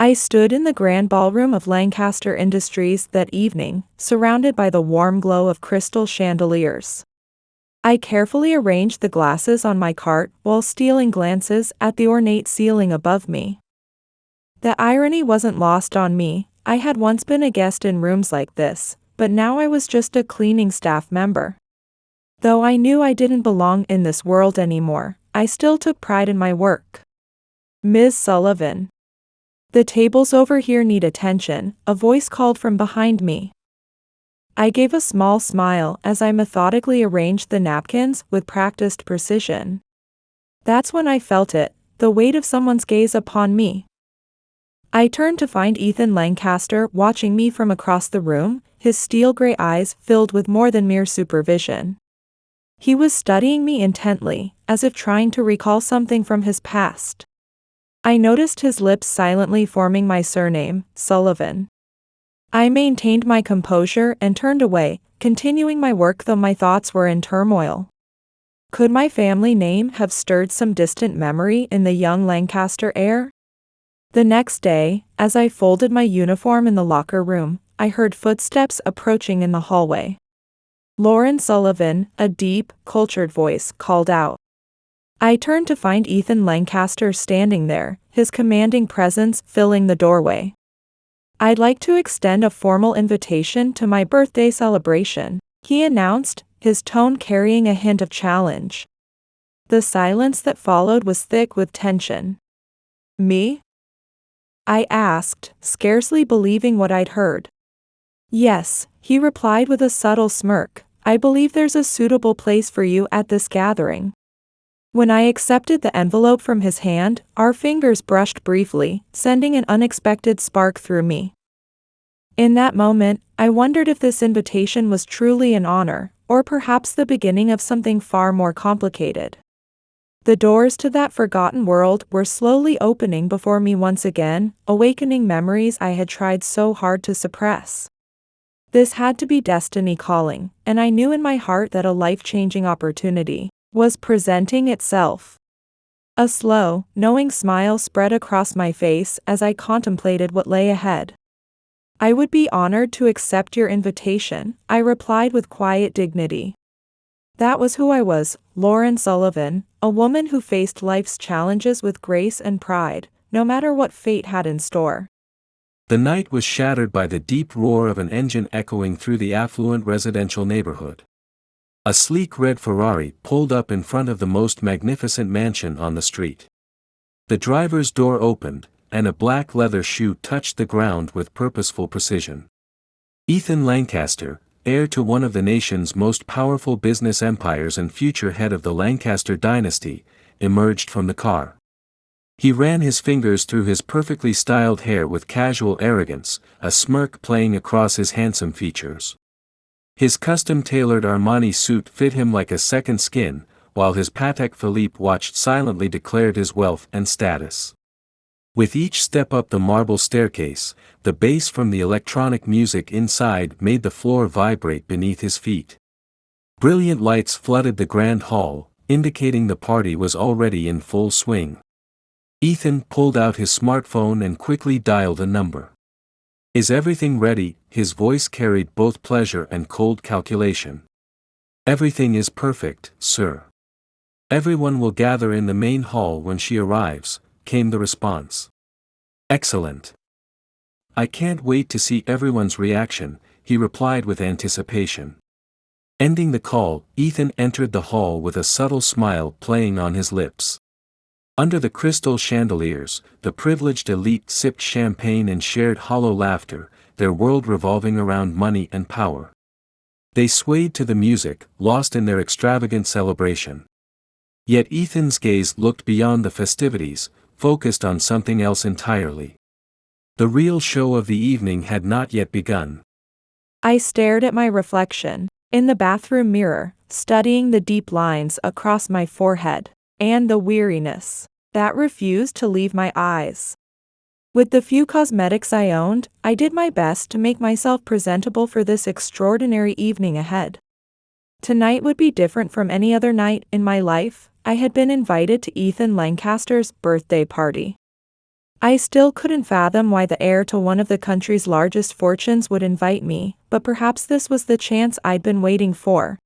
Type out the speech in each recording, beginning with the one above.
I stood in the grand ballroom of Lancaster Industries that evening, surrounded by the warm glow of crystal chandeliers. I carefully arranged the glasses on my cart while stealing glances at the ornate ceiling above me. The irony wasn't lost on me. I had once been a guest in rooms like this, but now I was just a cleaning staff member. Though I knew I didn't belong in this world anymore, I still took pride in my work. Ms. Sullivan. The tables over here need attention, a voice called from behind me. I gave a small smile as I methodically arranged the napkins with practiced precision. That's when I felt it, the weight of someone's gaze upon me. I turned to find Ethan Lancaster watching me from across the room, his steel-gray eyes filled with more than mere supervision. He was studying me intently, as if trying to recall something from his past. I noticed his lips silently forming my surname, Sullivan. I maintained my composure and turned away, continuing my work though my thoughts were in turmoil. Could my family name have stirred some distant memory in the young Lancaster heir? The next day, as I folded my uniform in the locker room, I heard footsteps approaching in the hallway. Lauren Sullivan, a deep, cultured voice, called out. I turned to find Ethan Lancaster standing there, his commanding presence filling the doorway. I'd like to extend a formal invitation to my birthday celebration, he announced, his tone carrying a hint of challenge. The silence that followed was thick with tension. Me? I asked, scarcely believing what I'd heard. Yes, he replied with a subtle smirk. I believe there's a suitable place for you at this gathering. When I accepted the envelope from his hand, our fingers brushed briefly, sending an unexpected spark through me. In that moment, I wondered if this invitation was truly an honor, or perhaps the beginning of something far more complicated. The doors to that forgotten world were slowly opening before me once again, awakening memories I had tried so hard to suppress. This had to be destiny calling, and I knew in my heart that a life-changing opportunity was presenting itself. A slow, knowing smile spread across my face as I contemplated what lay ahead. I would be honored to accept your invitation, I replied with quiet dignity. That was who I was, Lauren Sullivan, a woman who faced life's challenges with grace and pride, no matter what fate had in store. The night was shattered by the deep roar of an engine echoing through the affluent residential neighborhood. A sleek red Ferrari pulled up in front of the most magnificent mansion on the street. The driver's door opened, and a black leather shoe touched the ground with purposeful precision. Ethan Lancaster, heir to one of the nation's most powerful business empires and future head of the Lancaster dynasty, emerged from the car. He ran his fingers through his perfectly styled hair with casual arrogance, a smirk playing across his handsome features. His custom-tailored Armani suit fit him like a second skin, while his Patek Philippe watch silently declared his wealth and status. With each step up the marble staircase, the bass from the electronic music inside made the floor vibrate beneath his feet. Brilliant lights flooded the grand hall, indicating the party was already in full swing. Ethan pulled out his smartphone and quickly dialed a number. Is everything ready? His voice carried both pleasure and cold calculation. Everything is perfect, sir. Everyone will gather in the main hall when she arrives, came the response. Excellent. I can't wait to see everyone's reaction, he replied with anticipation. Ending the call, Ethan entered the hall with a subtle smile playing on his lips. Under the crystal chandeliers, the privileged elite sipped champagne and shared hollow laughter, their world revolving around money and power. They swayed to the music, lost in their extravagant celebration. Yet Ethan's gaze looked beyond the festivities, focused on something else entirely. The real show of the evening had not yet begun. I stared at my reflection, in the bathroom mirror, studying the deep lines across my forehead, and the weariness that refused to leave my eyes. With the few cosmetics I owned, I did my best to make myself presentable for this extraordinary evening ahead. Tonight would be different from any other night in my life. I had been invited to Ethan Lancaster's birthday party. I still couldn't fathom why the heir to one of the country's largest fortunes would invite me, but perhaps this was the chance I'd been waiting for.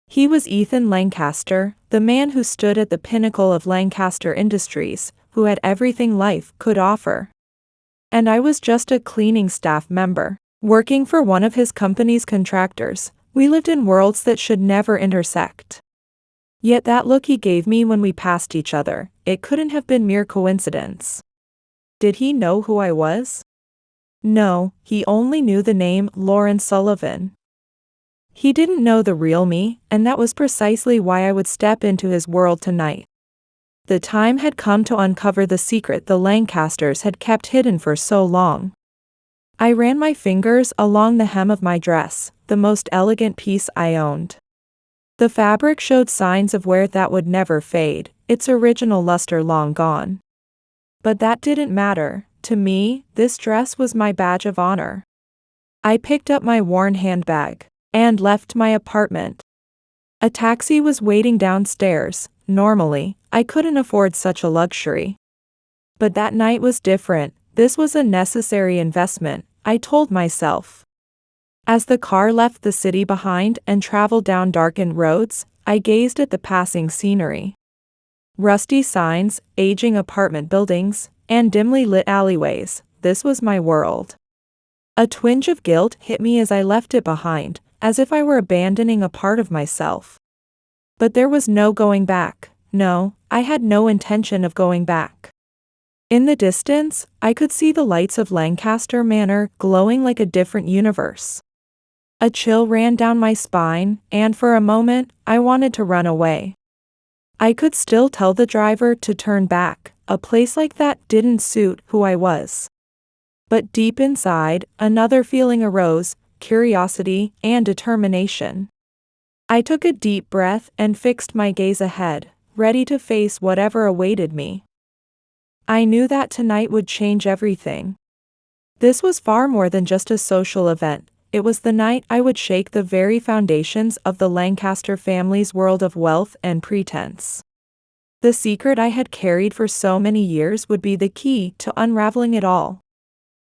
He was Ethan Lancaster, the man who stood at the pinnacle of Lancaster Industries, who had everything life could offer. And I was just a cleaning staff member, working for one of his company's contractors. We lived in worlds that should never intersect. Yet that look he gave me when we passed each other, it couldn't have been mere coincidence. Did he know who I was? No, he only knew the name Lauren Sullivan. He didn't know the real me, and that was precisely why I would step into his world tonight. The time had come to uncover the secret the Lancasters had kept hidden for so long. I ran my fingers along the hem of my dress, the most elegant piece I owned. The fabric showed signs of wear that would never fade, its original luster long gone. But that didn't matter. To me, this dress was my badge of honor. I picked up my worn handbag and left my apartment. A taxi was waiting downstairs. Normally, I couldn't afford such a luxury. But that night was different. This was a necessary investment, I told myself. As the car left the city behind and traveled down darkened roads, I gazed at the passing scenery. Rusty signs, aging apartment buildings, and dimly lit alleyways, this was my world. A twinge of guilt hit me as I left it behind, as if I were abandoning a part of myself. But there was no going back. No, I had no intention of going back. In the distance, I could see the lights of Lancaster Manor glowing like a different universe. A chill ran down my spine, and for a moment, I wanted to run away. I could still tell the driver to turn back. A place like that didn't suit who I was. But deep inside, another feeling arose, curiosity and determination. I took a deep breath and fixed my gaze ahead, ready to face whatever awaited me. I knew that tonight would change everything. This was far more than just a social event. It was the night I would shake the very foundations of the Lancaster family's world of wealth and pretense. The secret I had carried for so many years would be the key to unraveling it all.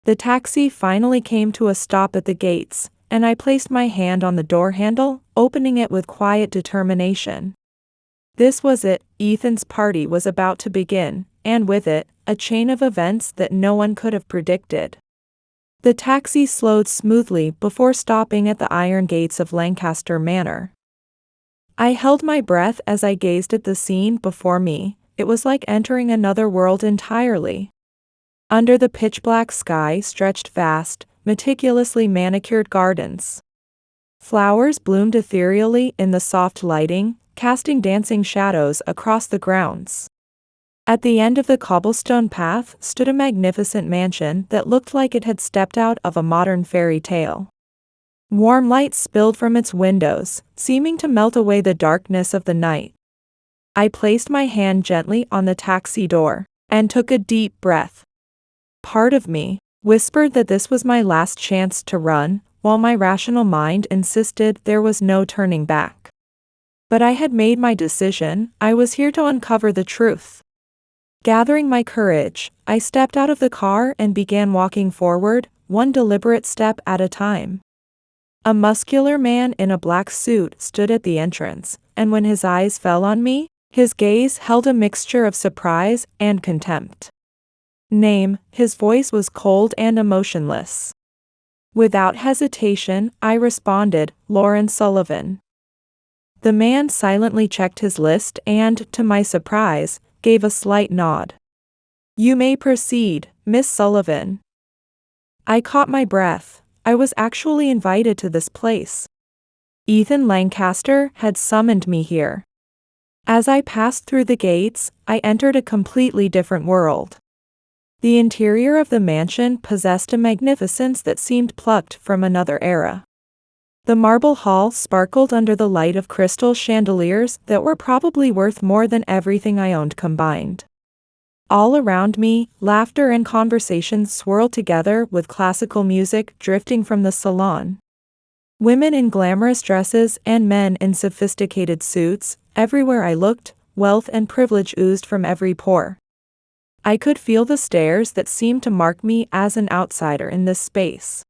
The taxi finally came to a stop at the gates, and I placed my hand on the door handle, opening it with quiet determination. This was it. Ethan's party was about to begin, and with it, a chain of events that no one could have predicted. The taxi slowed smoothly before stopping at the iron gates of Lancaster Manor. I held my breath as I gazed at the scene before me. It was like entering another world entirely. Under the pitch-black sky stretched vast, meticulously manicured gardens. Flowers bloomed ethereally in the soft lighting, casting dancing shadows across the grounds. At the end of the cobblestone path stood a magnificent mansion that looked like it had stepped out of a modern fairy tale. Warm light spilled from its windows, seeming to melt away the darkness of the night. I placed my hand gently on the taxi door and took a deep breath. Part of me whispered that this was my last chance to run, while my rational mind insisted there was no turning back. But I had made my decision. I was here to uncover the truth. Gathering my courage, I stepped out of the car and began walking forward, one deliberate step at a time. A muscular man in a black suit stood at the entrance, and when his eyes fell on me, his gaze held a mixture of surprise and contempt. Name, his voice was cold and emotionless. Without hesitation, I responded, Lauren Sullivan. The man silently checked his list and, to my surprise, gave a slight nod. You may proceed, Miss Sullivan. I caught my breath. I was actually invited to this place. Ethan Lancaster had summoned me here. As I passed through the gates, I entered a completely different world. The interior of the mansion possessed a magnificence that seemed plucked from another era. The marble hall sparkled under the light of crystal chandeliers that were probably worth more than everything I owned combined. All around me, laughter and conversations swirled together with classical music drifting from the salon. Women in glamorous dresses and men in sophisticated suits, everywhere I looked, wealth and privilege oozed from every pore. I could feel the stares that seemed to mark me as an outsider in this space.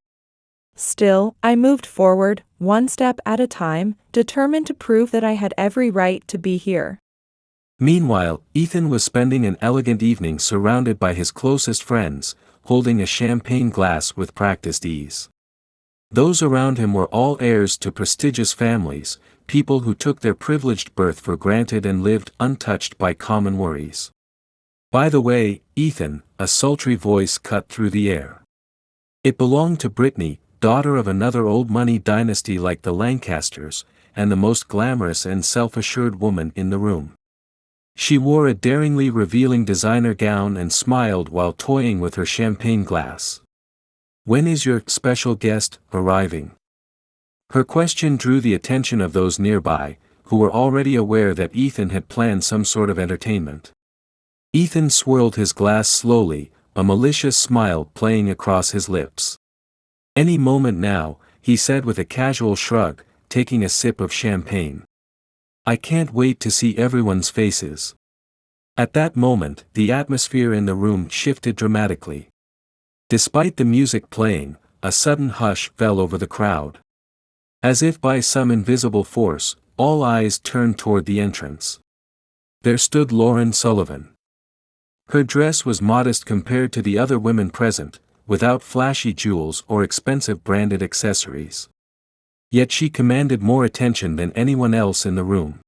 Still, I moved forward, one step at a time, determined to prove that I had every right to be here. Meanwhile, Ethan was spending an elegant evening surrounded by his closest friends, holding a champagne glass with practiced ease. Those around him were all heirs to prestigious families, people who took their privileged birth for granted and lived untouched by common worries. By the way, Ethan, a sultry voice cut through the air. It belonged to Brittany, daughter of another old money dynasty like the Lancasters, and the most glamorous and self-assured woman in the room. She wore a daringly revealing designer gown and smiled while toying with her champagne glass. "When is your special guest arriving?" Her question drew the attention of those nearby, who were already aware that Ethan had planned some sort of entertainment. Ethan swirled his glass slowly, a malicious smile playing across his lips. "Any moment now," he said with a casual shrug, taking a sip of champagne. "I can't wait to see everyone's faces." At that moment, the atmosphere in the room shifted dramatically. Despite the music playing, a sudden hush fell over the crowd. As if by some invisible force, all eyes turned toward the entrance. There stood Lauren Sullivan. Her dress was modest compared to the other women present, without flashy jewels or expensive branded accessories. Yet she commanded more attention than anyone else in the room.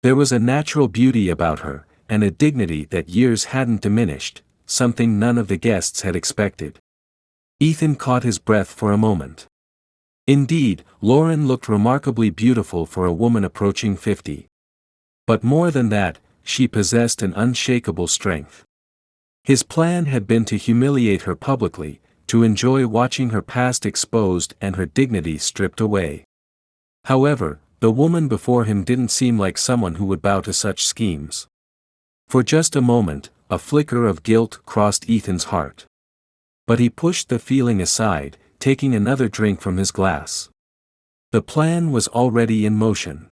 There was a natural beauty about her, and a dignity that years hadn't diminished, something none of the guests had expected. Ethan caught his breath for a moment. Indeed, Lauren looked remarkably beautiful for a woman approaching 50. But more than that, she possessed an unshakable strength. His plan had been to humiliate her publicly, to enjoy watching her past exposed and her dignity stripped away. However, the woman before him didn't seem like someone who would bow to such schemes. For just a moment, a flicker of guilt crossed Ethan's heart. But he pushed the feeling aside, taking another drink from his glass. The plan was already in motion.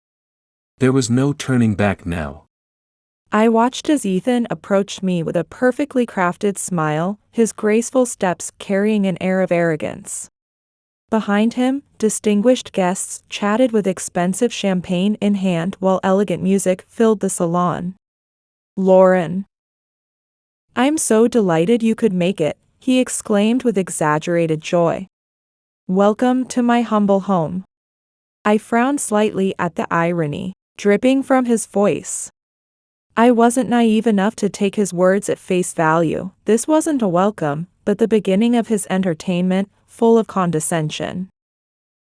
There was no turning back now. I watched as Ethan approached me with a perfectly crafted smile, his graceful steps carrying an air of arrogance. Behind him, distinguished guests chatted with expensive champagne in hand while elegant music filled the salon. "Lauren. I'm so delighted you could make it," he exclaimed with exaggerated joy. "Welcome to my humble home." I frowned slightly at the irony, dripping from his voice. I wasn't naive enough to take his words at face value. This wasn't a welcome, but the beginning of his entertainment, full of condescension.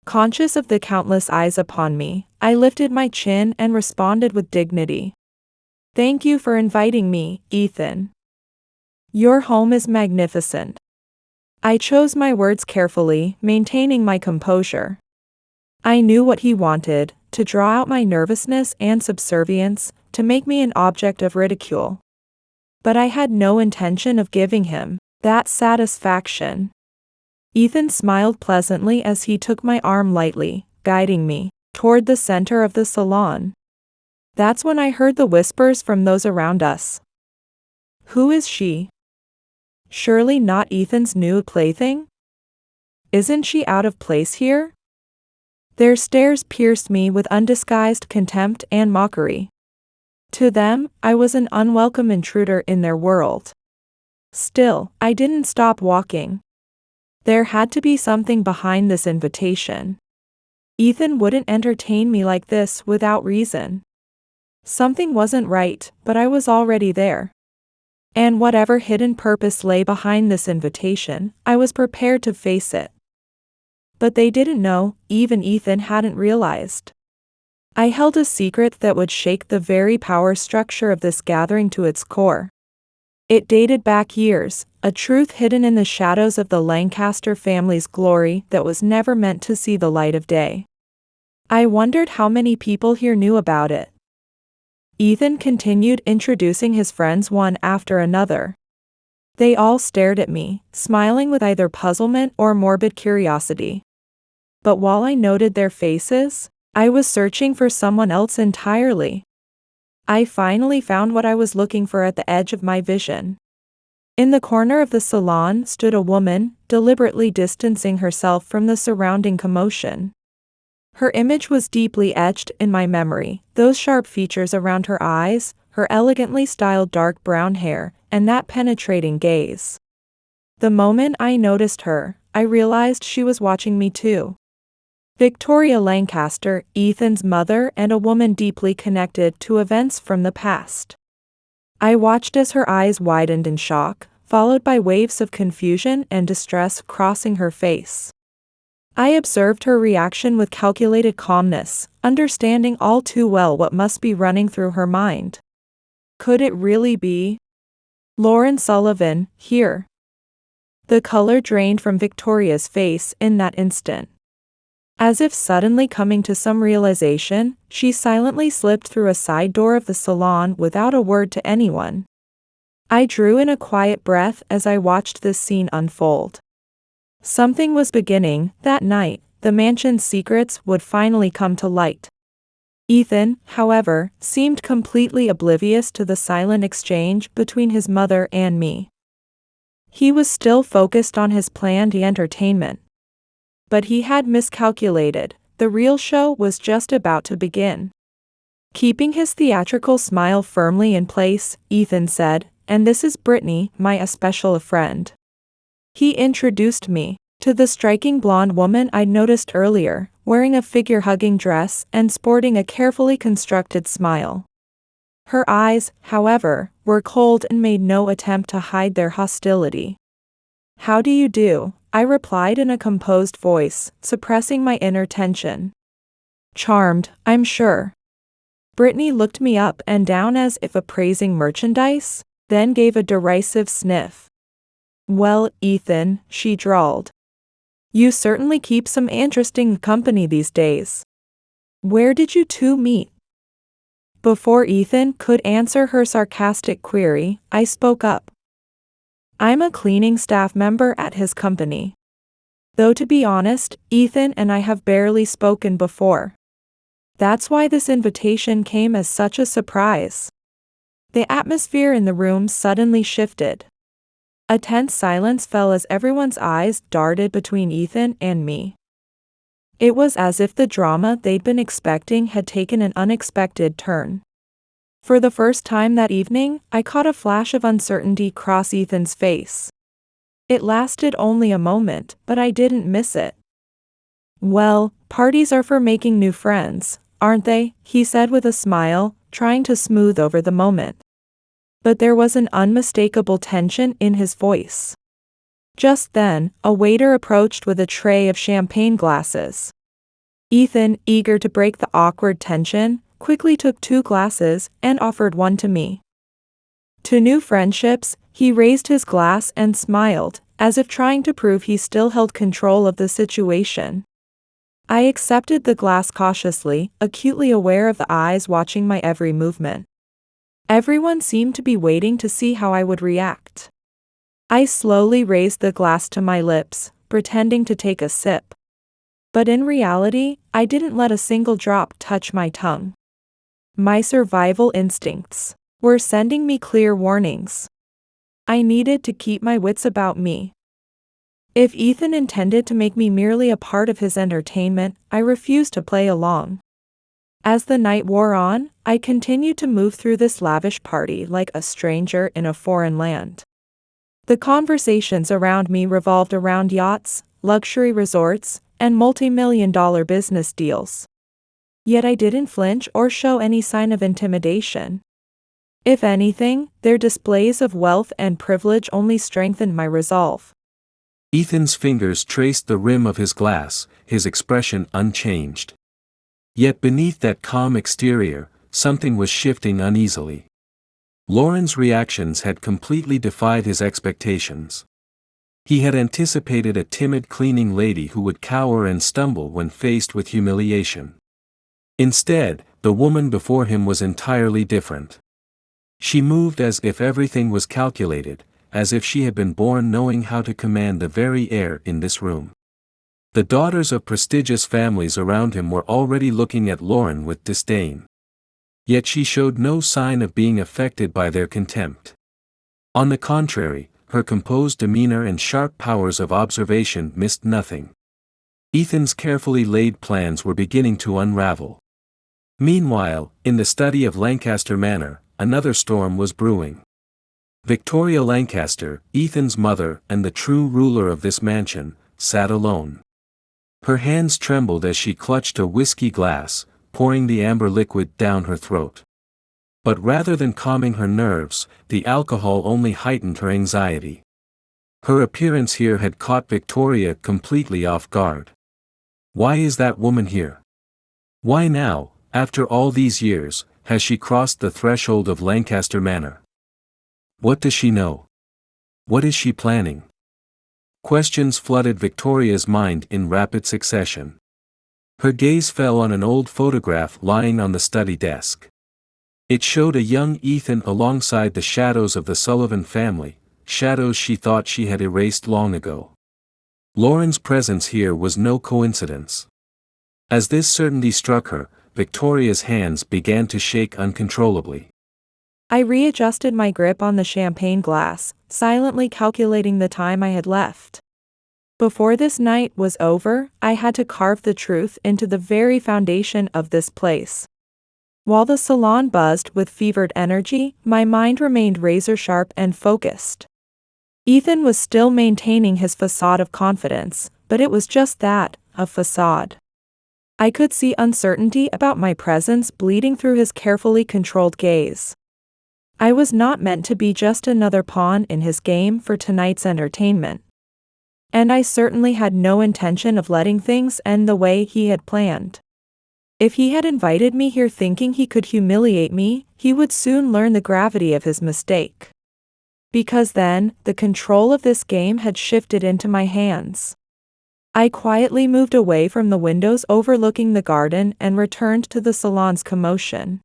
Conscious of the countless eyes upon me, I lifted my chin and responded with dignity. "Thank you for inviting me, Ethan. Your home is magnificent." I chose my words carefully, maintaining my composure. I knew what he wanted, to draw out my nervousness and subservience, to make me an object of ridicule. But I had no intention of giving him that satisfaction. Ethan smiled pleasantly as he took my arm lightly, guiding me toward the center of the salon. That's when I heard the whispers from those around us. "Who is she? Surely not Ethan's new plaything? Isn't she out of place here?" Their stares pierced me with undisguised contempt and mockery. To them, I was an unwelcome intruder in their world. Still, I didn't stop walking. There had to be something behind this invitation. Ethan wouldn't entertain me like this without reason. Something wasn't right, but I was already there. And whatever hidden purpose lay behind this invitation, I was prepared to face it. But they didn't know, even Ethan hadn't realized. I held a secret that would shake the very power structure of this gathering to its core. It dated back years, a truth hidden in the shadows of the Lancaster family's glory that was never meant to see the light of day. I wondered how many people here knew about it. Ethan continued introducing his friends one after another. They all stared at me, smiling with either puzzlement or morbid curiosity. But while I noted their faces, I was searching for someone else entirely. I finally found what I was looking for at the edge of my vision. In the corner of the salon stood a woman, deliberately distancing herself from the surrounding commotion. Her image was deeply etched in my memory, those sharp features around her eyes, her elegantly styled dark brown hair, and that penetrating gaze. The moment I noticed her, I realized she was watching me too. Victoria Lancaster, Ethan's mother and a woman deeply connected to events from the past. I watched as her eyes widened in shock, followed by waves of confusion and distress crossing her face. I observed her reaction with calculated calmness, understanding all too well what must be running through her mind. Could it really be Lauren Sullivan here? The color drained from Victoria's face in that instant. As if suddenly coming to some realization, she silently slipped through a side door of the salon without a word to anyone. I drew in a quiet breath as I watched this scene unfold. Something was beginning. That night, the mansion's secrets would finally come to light. Ethan, however, seemed completely oblivious to the silent exchange between his mother and me. He was still focused on his planned entertainment. But he had miscalculated. The real show was just about to begin. Keeping his theatrical smile firmly in place, Ethan said, "And this is Brittany, my special friend." He introduced me to the striking blonde woman I'd noticed earlier, wearing a figure-hugging dress and sporting a carefully constructed smile. Her eyes, however, were cold and made no attempt to hide their hostility. "How do you do?" I replied in a composed voice, suppressing my inner tension. "Charmed, I'm sure." Brittany looked me up and down as if appraising merchandise, then gave a derisive sniff. "Well, Ethan," she drawled. "You certainly keep some interesting company these days. Where did you two meet?" Before Ethan could answer her sarcastic query, I spoke up. "I'm a cleaning staff member at his company." Though to be honest, Ethan and I have barely spoken before. That's why this invitation came as such a surprise. The atmosphere in the room suddenly shifted. A tense silence fell as everyone's eyes darted between Ethan and me. It was as if the drama they'd been expecting had taken an unexpected turn. For the first time that evening, I caught a flash of uncertainty cross Ethan's face. It lasted only a moment, but I didn't miss it. "Well, parties are for making new friends, aren't they?" he said with a smile, trying to smooth over the moment. But there was an unmistakable tension in his voice. Just then, a waiter approached with a tray of champagne glasses. Ethan, eager to break the awkward tension, quickly took 2 glasses and offered one to me. To new friendships, he raised his glass and smiled, as if trying to prove he still held control of the situation. I accepted the glass cautiously, acutely aware of the eyes watching my every movement. Everyone seemed to be waiting to see how I would react. I slowly raised the glass to my lips, pretending to take a sip. But in reality, I didn't let a single drop touch my tongue. My survival instincts were sending me clear warnings. I needed to keep my wits about me. If Ethan intended to make me merely a part of his entertainment, I refused to play along. As the night wore on, I continued to move through this lavish party like a stranger in a foreign land. The conversations around me revolved around yachts, luxury resorts, and multi-million-dollar business deals. Yet I didn't flinch or show any sign of intimidation. If anything, their displays of wealth and privilege only strengthened my resolve. Ethan's fingers traced the rim of his glass, his expression unchanged. Yet beneath that calm exterior, something was shifting uneasily. Lauren's reactions had completely defied his expectations. He had anticipated a timid cleaning lady who would cower and stumble when faced with humiliation. Instead, the woman before him was entirely different. She moved as if everything was calculated, as if she had been born knowing how to command the very air in this room. The daughters of prestigious families around him were already looking at Lauren with disdain. Yet she showed no sign of being affected by their contempt. On the contrary, her composed demeanor and sharp powers of observation missed nothing. Ethan's carefully laid plans were beginning to unravel. Meanwhile, in the study of Lancaster Manor, another storm was brewing. Victoria Lancaster, Ethan's mother and the true ruler of this mansion, sat alone. Her hands trembled as she clutched a whiskey glass, pouring the amber liquid down her throat. But rather than calming her nerves, the alcohol only heightened her anxiety. Her appearance here had caught Victoria completely off guard. Why is that woman here? Why now, after all these years, has she crossed the threshold of Lancaster Manor? What does she know? What is she planning? Questions flooded Victoria's mind in rapid succession. Her gaze fell on an old photograph lying on the study desk. It showed a young Ethan alongside the shadows of the Sullivan family, shadows she thought she had erased long ago. Lauren's presence here was no coincidence. As this certainty struck her, Victoria's hands began to shake uncontrollably. I readjusted my grip on the champagne glass, silently calculating the time I had left. Before this night was over, I had to carve the truth into the very foundation of this place. While the salon buzzed with fevered energy, my mind remained razor-sharp and focused. Ethan was still maintaining his facade of confidence, but it was just that, a facade. I could see uncertainty about my presence bleeding through his carefully controlled gaze. I was not meant to be just another pawn in his game for tonight's entertainment. And I certainly had no intention of letting things end the way he had planned. If he had invited me here thinking he could humiliate me, he would soon learn the gravity of his mistake. Because then, the control of this game had shifted into my hands. I quietly moved away from the windows overlooking the garden and returned to the salon's commotion.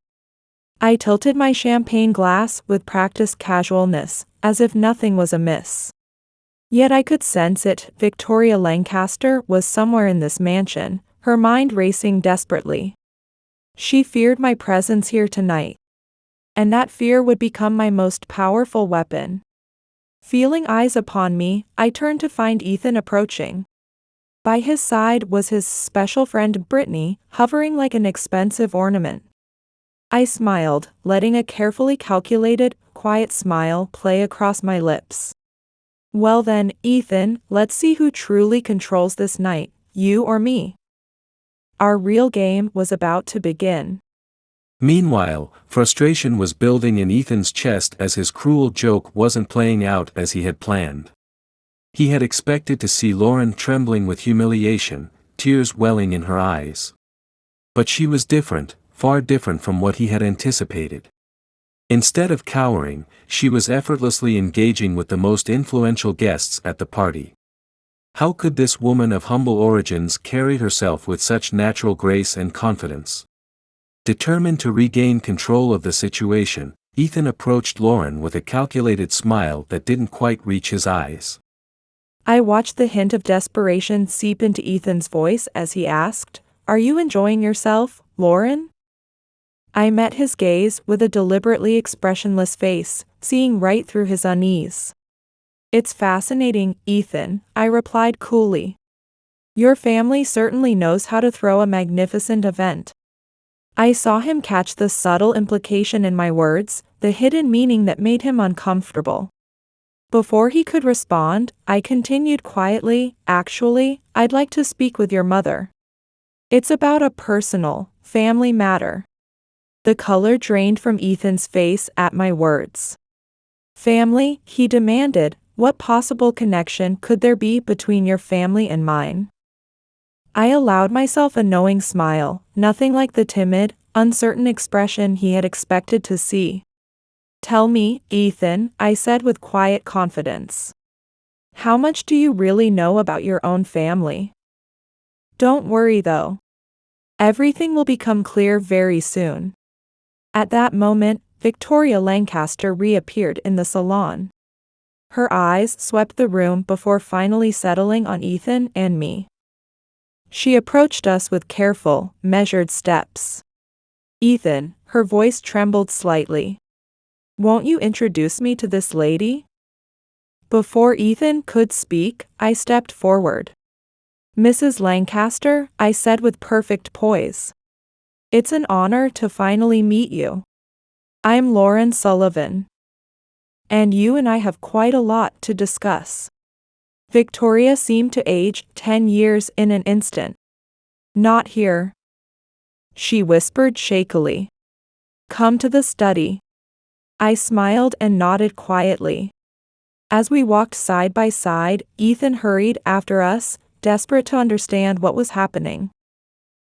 I tilted my champagne glass with practiced casualness, as if nothing was amiss. Yet I could sense it. Victoria Lancaster was somewhere in this mansion, her mind racing desperately. She feared my presence here tonight. And that fear would become my most powerful weapon. Feeling eyes upon me, I turned to find Ethan approaching. By his side was his special friend Brittany, hovering like an expensive ornament. I smiled, letting a carefully calculated, quiet smile play across my lips. Well then, Ethan, let's see who truly controls this night, you or me. Our real game was about to begin. Meanwhile, frustration was building in Ethan's chest as his cruel joke wasn't playing out as he had planned. He had expected to see Lauren trembling with humiliation, tears welling in her eyes. But she was different, far different from what he had anticipated. Instead of cowering, she was effortlessly engaging with the most influential guests at the party. How could this woman of humble origins carry herself with such natural grace and confidence? Determined to regain control of the situation, Ethan approached Lauren with a calculated smile that didn't quite reach his eyes. I watched the hint of desperation seep into Ethan's voice as he asked, "Are you enjoying yourself, Lauren?" I met his gaze with a deliberately expressionless face, seeing right through his unease. "It's fascinating, Ethan," I replied coolly. "Your family certainly knows how to throw a magnificent event." I saw him catch the subtle implication in my words, the hidden meaning that made him uncomfortable. Before he could respond, I continued quietly, "Actually, I'd like to speak with your mother. It's about a personal, family matter." The color drained from Ethan's face at my words. "Family?" he demanded. "What possible connection could there be between your family and mine?" I allowed myself a knowing smile, nothing like the timid, uncertain expression he had expected to see. "Tell me, Ethan," I said with quiet confidence. "How much do you really know about your own family? Don't worry though. Everything will become clear very soon." At that moment, Victoria Lancaster reappeared in the salon. Her eyes swept the room before finally settling on Ethan and me. She approached us with careful, measured steps. "Ethan," her voice trembled slightly. "Won't you introduce me to this lady?" Before Ethan could speak, I stepped forward. "Mrs. Lancaster," I said with perfect poise. "It's an honor to finally meet you. I'm Lauren Sullivan. And you and I have quite a lot to discuss." Victoria seemed to age 10 years in an instant. "Not here," she whispered shakily. "Come to the study." I smiled and nodded quietly. As we walked side by side, Ethan hurried after us, desperate to understand what was happening.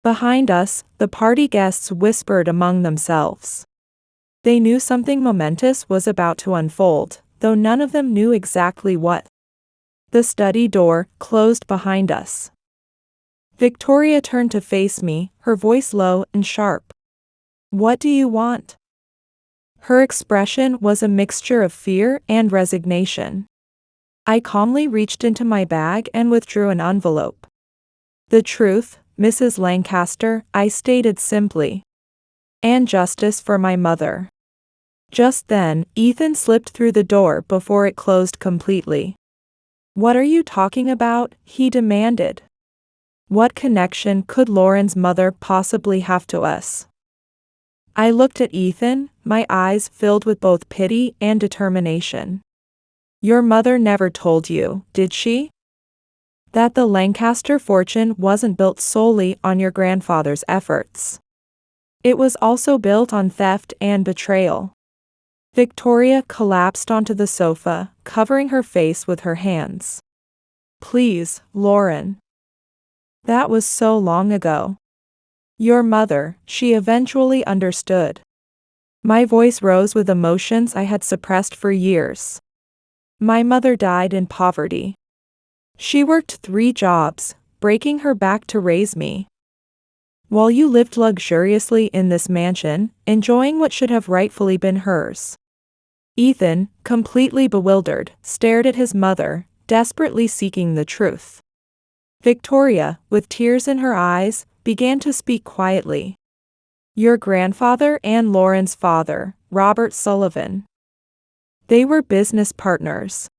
Behind us, the party guests whispered among themselves. They knew something momentous was about to unfold, though none of them knew exactly what. The study door closed behind us. Victoria turned to face me, her voice low and sharp. "What do you want?" Her expression was a mixture of fear and resignation. I calmly reached into my bag and withdrew an envelope. "The truth, Mrs. Lancaster," I stated simply. "And justice for my mother." Just then, Ethan slipped through the door before it closed completely. "What are you talking about?" he demanded. "What connection could Lauren's mother possibly have to us?" I looked at Ethan, my eyes filled with both pity and determination. "Your mother never told you, did she? That the Lancaster fortune wasn't built solely on your grandfather's efforts. It was also built on theft and betrayal." Victoria collapsed onto the sofa, covering her face with her hands. "Please, Lauren. That was so long ago. Your mother," she eventually understood. My voice rose with emotions I had suppressed for years. "My mother died in poverty. She worked 3 jobs, breaking her back to raise me. While you lived luxuriously in this mansion, enjoying what should have rightfully been hers." Ethan, completely bewildered, stared at his mother, desperately seeking the truth. Victoria, with tears in her eyes, began to speak quietly. "Your grandfather and Lauren's father, Robert Sullivan. They were business partners.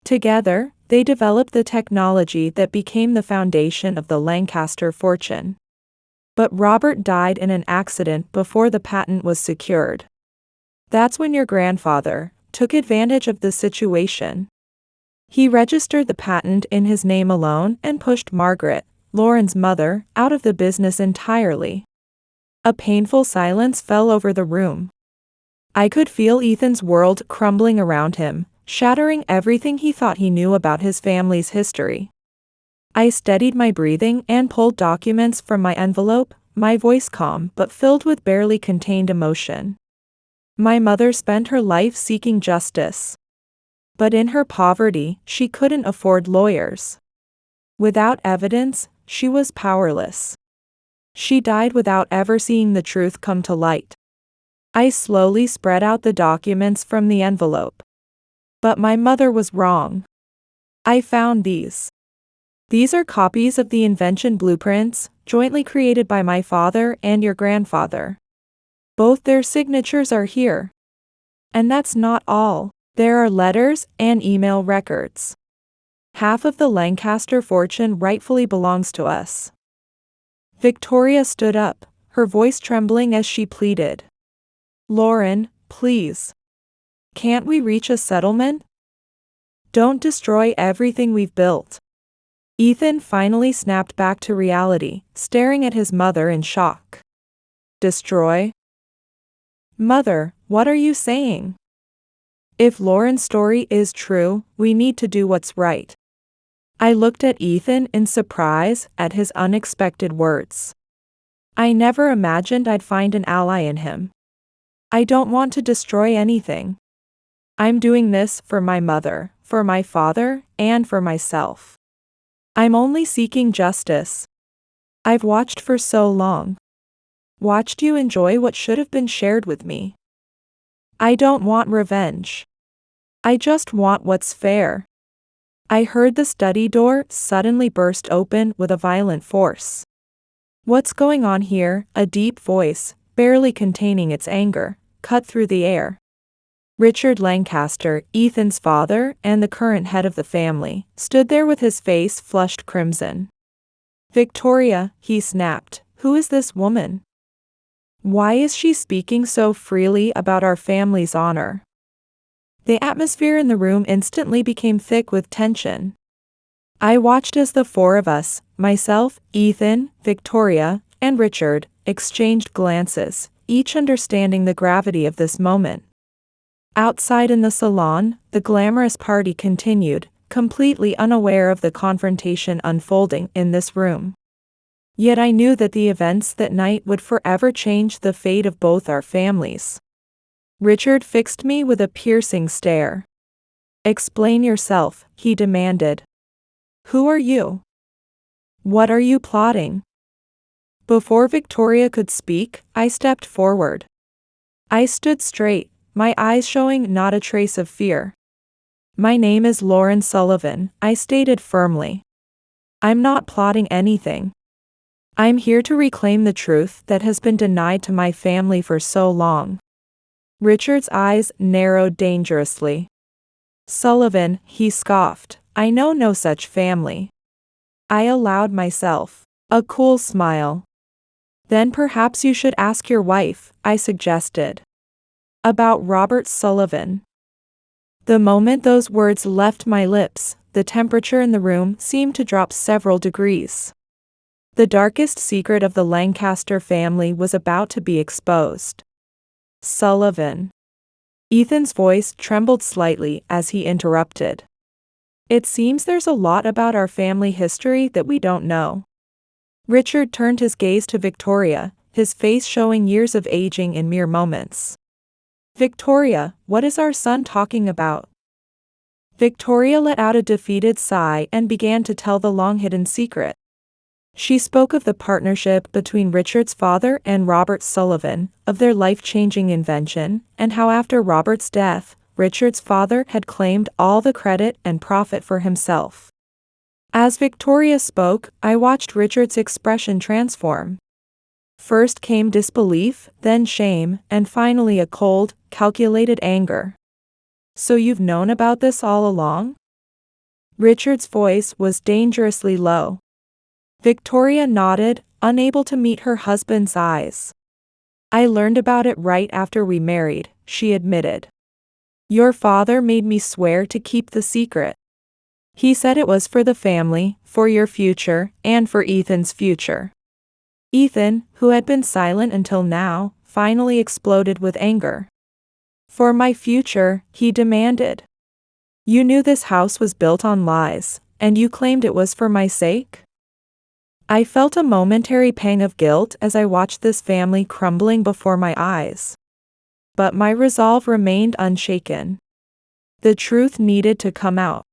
Together, they developed the technology that became the foundation of the Lancaster fortune. But Robert died in an accident before the patent was secured. That's when your grandfather took advantage of the situation. He registered the patent in his name alone and pushed Margaret, Lauren's mother, out of the business entirely." A painful silence fell over the room. I could feel Ethan's world crumbling around him, shattering everything he thought he knew about his family's history. I steadied my breathing and pulled documents from my envelope, my voice calm but filled with barely contained emotion. "My mother spent her life seeking justice. But in her poverty, she couldn't afford lawyers. Without evidence, she was powerless. She died without ever seeing the truth come to light." I slowly spread out the documents from the envelope. "But my mother was wrong. I found these. These are copies of the invention blueprints, jointly created by my father and your grandfather. Both their signatures are here. And that's not all. There are letters and email records. Half of the Lancaster fortune rightfully belongs to us." Victoria stood up, her voice trembling as she pleaded. "Lauren, please. Can't we reach a settlement? Don't destroy everything we've built." Ethan finally snapped back to reality, staring at his mother in shock. "Destroy? Mother, what are you saying? If Lauren's story is true, we need to do what's right." I looked at Ethan in surprise at his unexpected words. I never imagined I'd find an ally in him. "I don't want to destroy anything. I'm doing this for my mother, for my father, and for myself. I'm only seeking justice. I've watched for so long. Watched you enjoy what should have been shared with me. I don't want revenge. I just want what's fair." I heard the study door suddenly burst open with a violent force. "What's going on here?" A deep voice, barely containing its anger, cut through the air. Richard Lancaster, Ethan's father and the current head of the family, stood there with his face flushed crimson. "Victoria," he snapped, "who is this woman? Why is she speaking so freely about our family's honor?" The atmosphere in the room instantly became thick with tension. I watched as the four of us, myself, Ethan, Victoria, and Richard, exchanged glances, each understanding the gravity of this moment. Outside in the salon, the glamorous party continued, completely unaware of the confrontation unfolding in this room. Yet I knew that the events that night would forever change the fate of both our families. Richard fixed me with a piercing stare. "Explain yourself," he demanded. "Who are you? What are you plotting?" Before Victoria could speak, I stepped forward. I stood straight, my eyes showing not a trace of fear. "My name is Lauren Sullivan," I stated firmly. "I'm not plotting anything. I'm here to reclaim the truth that has been denied to my family for so long." Richard's eyes narrowed dangerously. "Sullivan," he scoffed, "I know no such family." I allowed myself a cool smile. "Then perhaps you should ask your wife," I suggested. "About Robert Sullivan." The moment those words left my lips, the temperature in the room seemed to drop several degrees. The darkest secret of the Lancaster family was about to be exposed. "Sullivan." Ethan's voice trembled slightly as he interrupted. "It seems there's a lot about our family history that we don't know." Richard turned his gaze to Victoria, his face showing years of aging in mere moments. "Victoria, what is our son talking about?" Victoria let out a defeated sigh and began to tell the long-hidden secret. She spoke of the partnership between Richard's father and Robert Sullivan, of their life-changing invention, and how after Robert's death, Richard's father had claimed all the credit and profit for himself. As Victoria spoke, I watched Richard's expression transform. First came disbelief, then shame, and finally a cold, calculated anger. "So you've known about this all along?" Richard's voice was dangerously low. Victoria nodded, unable to meet her husband's eyes. "I learned about it right after we married," she admitted. "Your father made me swear to keep the secret. He said it was for the family, for your future, and for Ethan's future." Ethan, who had been silent until now, finally exploded with anger. "For my future," he demanded. "You knew this house was built on lies, and you claimed it was for my sake?" I felt a momentary pang of guilt as I watched this family crumbling before my eyes. But my resolve remained unshaken. The truth needed to come out.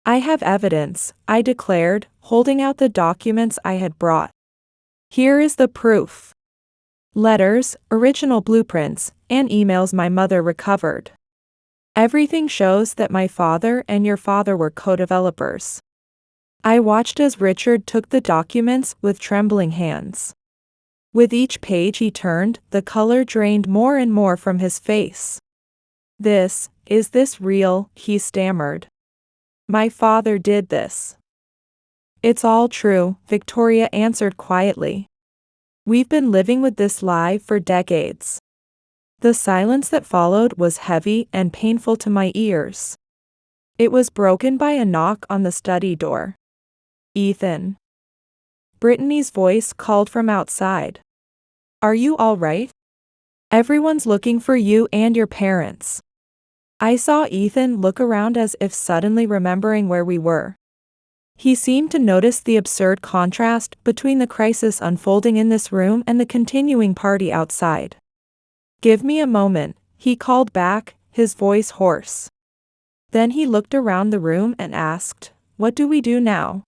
"I have evidence," I declared, holding out the documents I had brought. "Here is the proof. Letters, original blueprints, and emails my mother recovered. Everything shows that my father and your father were co-developers." I watched as Richard took the documents with trembling hands. With each page he turned, the color drained more and more from his face. Is this real?" he stammered. "My father did this." "It's all true," Victoria answered quietly. "We've been living with this lie for decades." The silence that followed was heavy and painful to my ears. It was broken by a knock on the study door. "Ethan." Brittany's voice called from outside. "Are you all right? Everyone's looking for you and your parents." I saw Ethan look around as if suddenly remembering where we were. He seemed to notice the absurd contrast between the crisis unfolding in this room and the continuing party outside. "Give me a moment," he called back, his voice hoarse. Then he looked around the room and asked, "What do we do now?"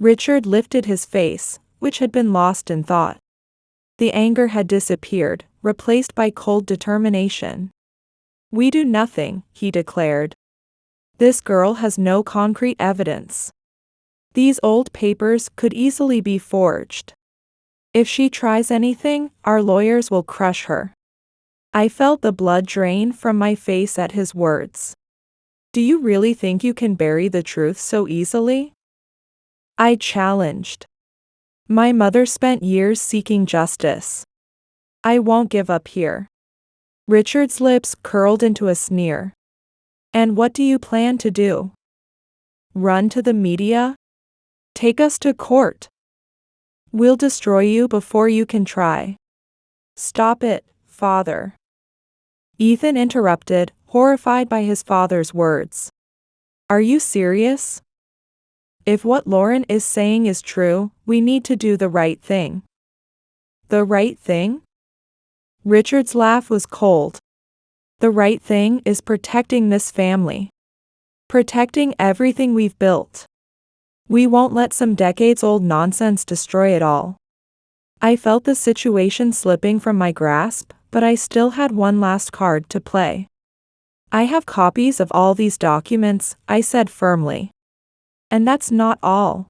Richard lifted his face, which had been lost in thought. The anger had disappeared, replaced by cold determination. "We do nothing," he declared. "This girl has no concrete evidence. These old papers could easily be forged. If she tries anything, our lawyers will crush her." I felt the blood drain from my face at his words. Do you really think you can bury the truth so easily? I challenged. My mother spent years seeking justice. I won't give up here. Richard's lips curled into a sneer. And what do you plan to do? Run to the media? Take us to court. We'll destroy you before you can try. Stop it, father. Ethan interrupted, horrified by his father's words. Are you serious? If what Lauren is saying is true, we need to do the right thing. The right thing? Richard's laugh was cold. The right thing is protecting this family. Protecting everything we've built. We won't let some decades-old nonsense destroy it all. I felt the situation slipping from my grasp, but I still had one last card to play. I have copies of all these documents, I said firmly. And that's not all.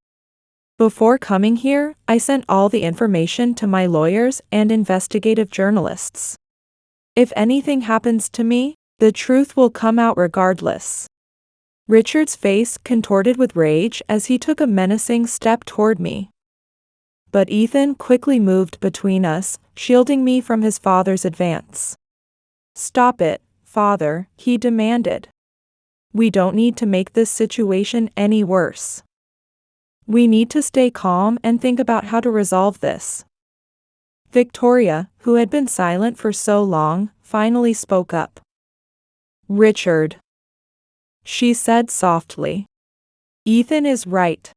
Before coming here, I sent all the information to my lawyers and investigative journalists. If anything happens to me, the truth will come out regardless. Richard's face contorted with rage as he took a menacing step toward me. But Ethan quickly moved between us, shielding me from his father's advance. Stop it, father, he demanded. We don't need to make this situation any worse. We need to stay calm and think about how to resolve this. Victoria, who had been silent for so long, finally spoke up. Richard, she said softly. Ethan is right.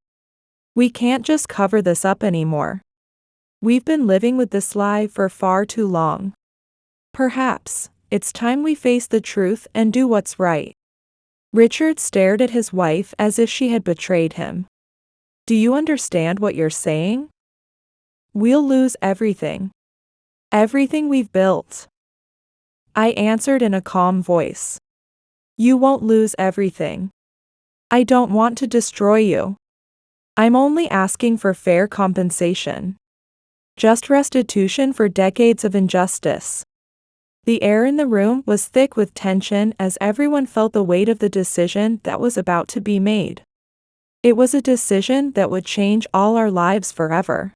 We can't just cover this up anymore. We've been living with this lie for far too long. Perhaps it's time we face the truth and do what's right. Richard stared at his wife as if she had betrayed him. Do you understand what you're saying? We'll lose everything. Everything we've built. I answered in a calm voice. You won't lose everything. I don't want to destroy you. I'm only asking for fair compensation. Just restitution for decades of injustice. The air in the room was thick with tension as everyone felt the weight of the decision that was about to be made. It was a decision that would change all our lives forever.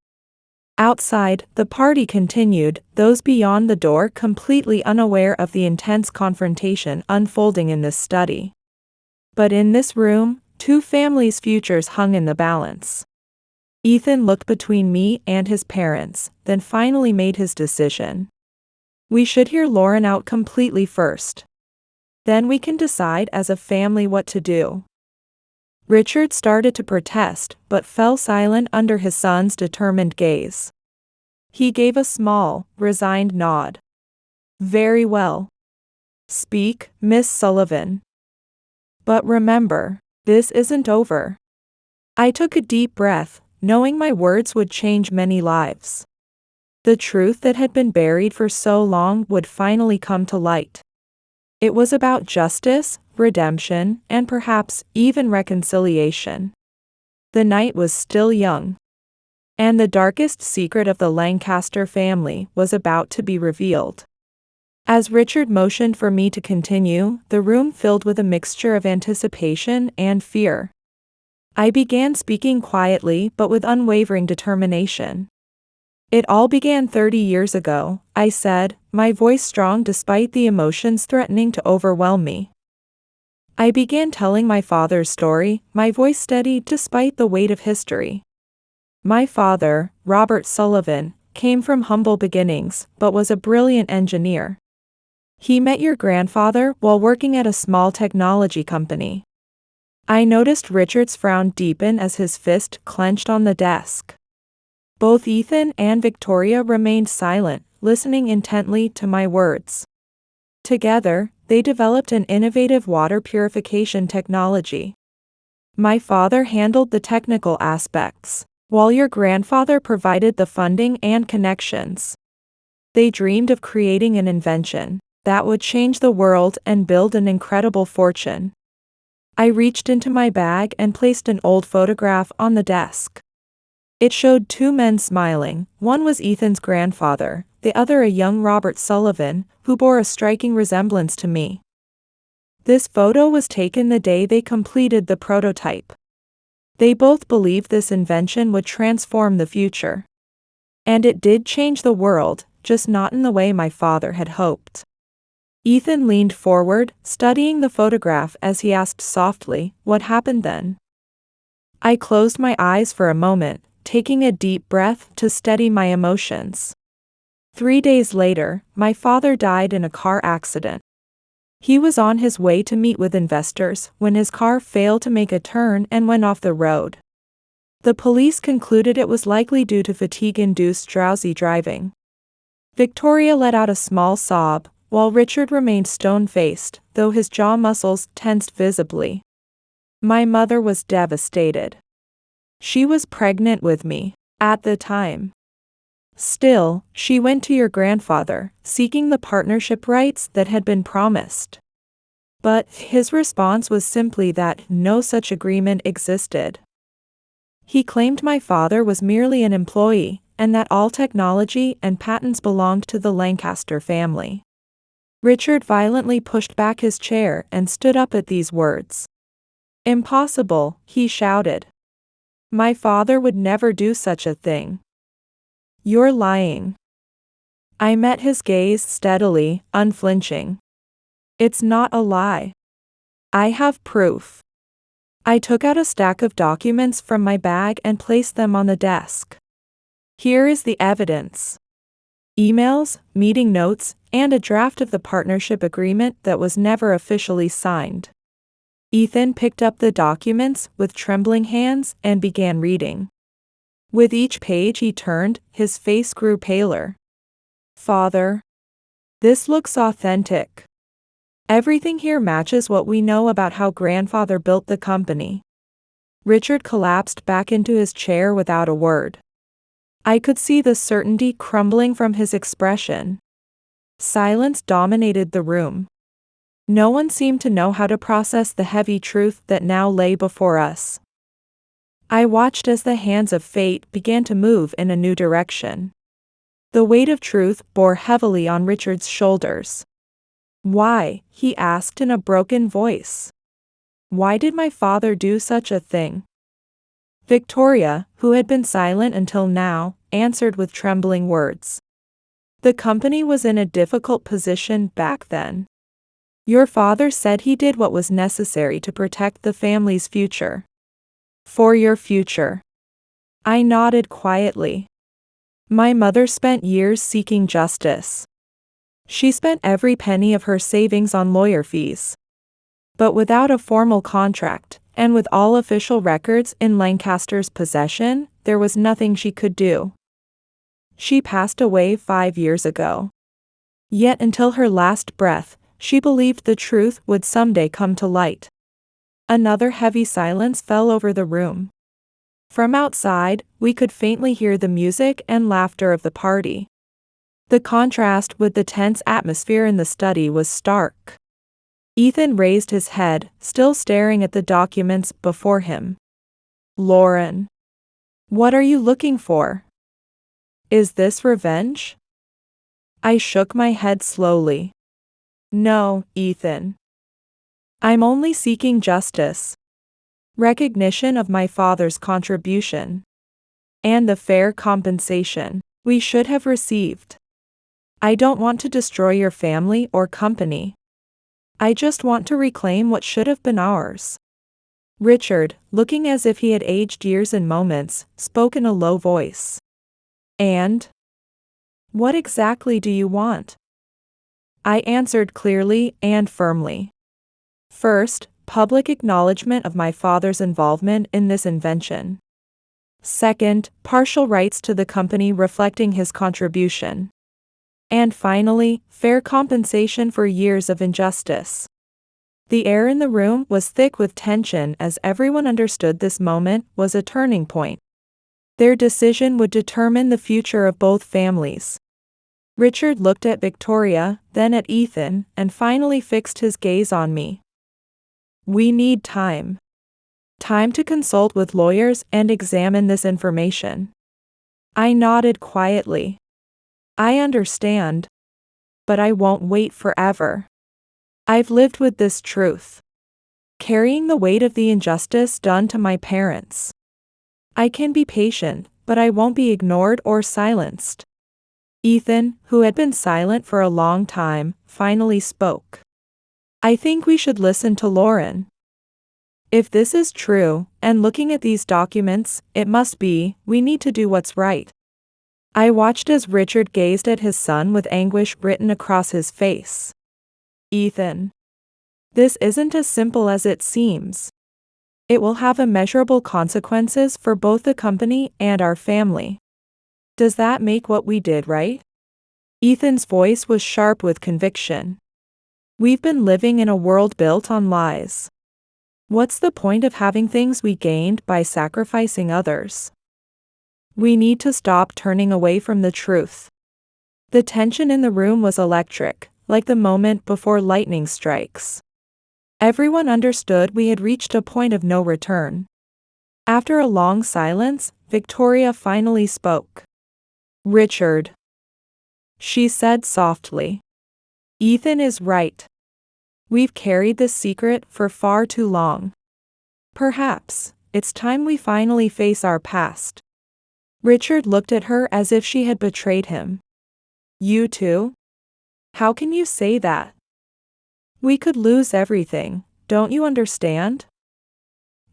Outside, the party continued, those beyond the door completely unaware of the intense confrontation unfolding in this study. But in this room, two families' futures hung in the balance. Ethan looked between me and his parents, then finally made his decision. We should hear Lauren out completely first. Then we can decide as a family what to do. Richard started to protest, but fell silent under his son's determined gaze. He gave a small, resigned nod. Very well. Speak, Miss Sullivan. But remember, this isn't over. I took a deep breath, knowing my words would change many lives. The truth that had been buried for so long would finally come to light. It was about justice, redemption, and perhaps even reconciliation. The night was still young. And the darkest secret of the Lancaster family was about to be revealed. As Richard motioned for me to continue, the room filled with a mixture of anticipation and fear. I began speaking quietly but with unwavering determination. It all began 30 years ago, I said, my voice strong despite the emotions threatening to overwhelm me. I began telling my father's story, my voice steady despite the weight of history. My father, Robert Sullivan, came from humble beginnings, but was a brilliant engineer. He met your grandfather while working at a small technology company. I noticed Richard's frown deepen as his fist clenched on the desk. Both Ethan and Victoria remained silent, listening intently to my words. Together, they developed an innovative water purification technology. My father handled the technical aspects, while your grandfather provided the funding and connections. They dreamed of creating an invention that would change the world and build an incredible fortune. I reached into my bag and placed an old photograph on the desk. It showed two men smiling. One was Ethan's grandfather, the other a young Robert Sullivan, who bore a striking resemblance to me. This photo was taken the day they completed the prototype. They both believed this invention would transform the future. And it did change the world, just not in the way my father had hoped. Ethan leaned forward, studying the photograph as he asked softly, "What happened then?" I closed my eyes for a moment, taking a deep breath to steady my emotions. 3 days later, my father died in a car accident. He was on his way to meet with investors when his car failed to make a turn and went off the road. The police concluded it was likely due to fatigue-induced drowsy driving. Victoria let out a small sob, while Richard remained stone-faced, though his jaw muscles tensed visibly. My mother was devastated. She was pregnant with me at the time. Still, she went to your grandfather, seeking the partnership rights that had been promised. But his response was simply that no such agreement existed. He claimed my father was merely an employee, and that all technology and patents belonged to the Lancaster family. Richard violently pushed back his chair and stood up at these words. "Impossible," he shouted. "My father would never do such a thing. You're lying." I met his gaze steadily, unflinching. "It's not a lie. I have proof." I took out a stack of documents from my bag and placed them on the desk. "Here is the evidence. Emails, meeting notes, and a draft of the partnership agreement that was never officially signed." Ethan picked up the documents with trembling hands and began reading. With each page he turned, his face grew paler. "Father, this looks authentic. Everything here matches what we know about how grandfather built the company." Richard collapsed back into his chair without a word. I could see the certainty crumbling from his expression. Silence dominated the room. No one seemed to know how to process the heavy truth that now lay before us. I watched as the hands of fate began to move in a new direction. The weight of truth bore heavily on Richard's shoulders. "Why?" he asked in a broken voice. "Why did my father do such a thing?" Victoria, who had been silent until now, answered with trembling words. "The company was in a difficult position back then. Your father said he did what was necessary to protect the family's future. For your future." I nodded quietly. My mother spent years seeking justice. She spent every penny of her savings on lawyer fees. But without a formal contract, and with all official records in Lancaster's possession, there was nothing she could do. She passed away 5 years ago. Yet until her last breath, she believed the truth would someday come to light. Another heavy silence fell over the room. From outside, we could faintly hear the music and laughter of the party. The contrast with the tense atmosphere in the study was stark. Ethan raised his head, still staring at the documents before him. "Lauren, what are you looking for? Is this revenge?" I shook my head slowly. "No, Ethan. I'm only seeking justice. Recognition of my father's contribution. And the fair compensation we should have received. I don't want to destroy your family or company. I just want to reclaim what should have been ours." Richard, looking as if he had aged years in moments, spoke in a low voice. "And? What exactly do you want?" I answered clearly and firmly. "First, public acknowledgement of my father's involvement in this invention. Second, partial rights to the company reflecting his contribution. And finally, fair compensation for years of injustice." The air in the room was thick with tension as everyone understood this moment was a turning point. Their decision would determine the future of both families. Richard looked at Victoria, then at Ethan, and finally fixed his gaze on me. "We need time. Time to consult with lawyers and examine this information." I nodded quietly. I understand. But I won't wait forever. I've lived with this truth, carrying the weight of the injustice done to my parents. I can be patient, but I won't be ignored or silenced. Ethan, who had been silent for a long time, finally spoke. I think we should listen to Lauren. If this is true, and looking at these documents, it must be, we need to do what's right. I watched as Richard gazed at his son with anguish written across his face. Ethan. This isn't as simple as it seems. It will have immeasurable consequences for both the company and our family. Does that make what we did right? Ethan's voice was sharp with conviction. We've been living in a world built on lies. What's the point of having things we gained by sacrificing others? We need to stop turning away from the truth. The tension in the room was electric, like the moment before lightning strikes. Everyone understood we had reached a point of no return. After a long silence, Victoria finally spoke. Richard, she said softly. Ethan is right. We've carried this secret for far too long. Perhaps it's time we finally face our past. Richard looked at her as if she had betrayed him. You too? How can you say that? We could lose everything, don't you understand?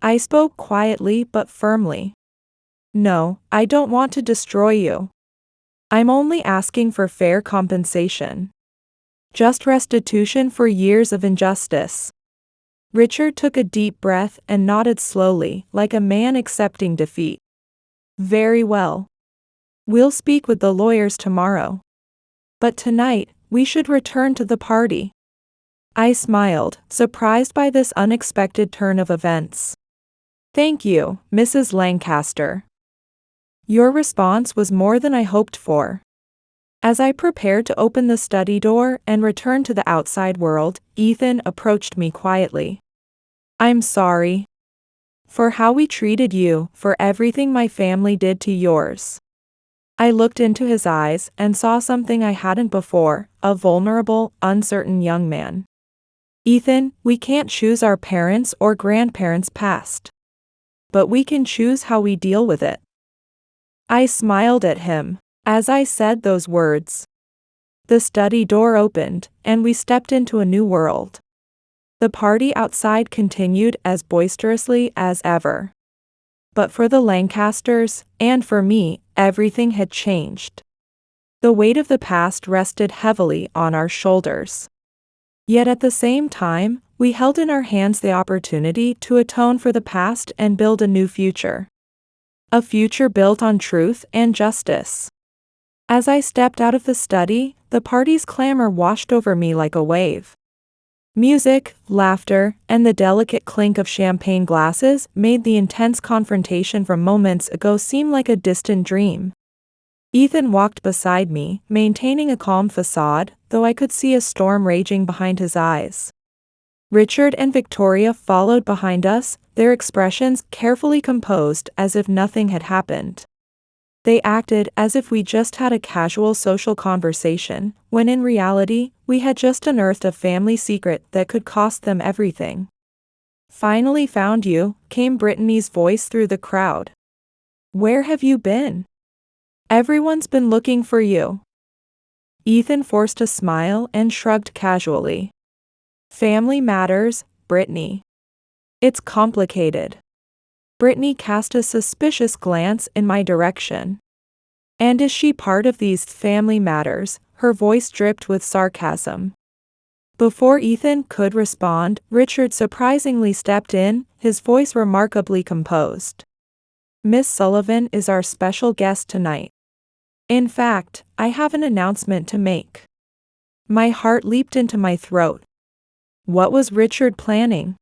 I spoke quietly but firmly. No, I don't want to destroy you. I'm only asking for fair compensation. Just restitution for years of injustice. Richard took a deep breath and nodded slowly, like a man accepting defeat. Very well. We'll speak with the lawyers tomorrow. But tonight, we should return to the party. I smiled, surprised by this unexpected turn of events. Thank you, Mrs. Lancaster. Your response was more than I hoped for. As I prepared to open the study door and return to the outside world, Ethan approached me quietly. I'm sorry. For how we treated you, for everything my family did to yours. I looked into his eyes and saw something I hadn't before, a vulnerable, uncertain young man. Ethan, we can't choose our parents' or grandparents' past. But we can choose how we deal with it. I smiled at him as I said those words. The study door opened, and we stepped into a new world. The party outside continued as boisterously as ever. But for the Lancasters, and for me, everything had changed. The weight of the past rested heavily on our shoulders. Yet at the same time, we held in our hands the opportunity to atone for the past and build a new future. A future built on truth and justice. As I stepped out of the study, the party's clamor washed over me like a wave. Music, laughter, and the delicate clink of champagne glasses made the intense confrontation from moments ago seem like a distant dream. Ethan walked beside me, maintaining a calm facade, though I could see a storm raging behind his eyes. Richard and Victoria followed behind us, their expressions carefully composed as if nothing had happened. They acted as if we just had a casual social conversation, when in reality, we had just unearthed a family secret that could cost them everything. Finally found you, came Brittany's voice through the crowd. Where have you been? Everyone's been looking for you. Ethan forced a smile and shrugged casually. Family matters, Brittany. It's complicated. Brittany cast a suspicious glance in my direction. And is she part of these family matters? Her voice dripped with sarcasm. Before Ethan could respond, Richard surprisingly stepped in, his voice remarkably composed. Miss Sullivan is our special guest tonight. In fact, I have an announcement to make. My heart leaped into my throat. What was Richard planning?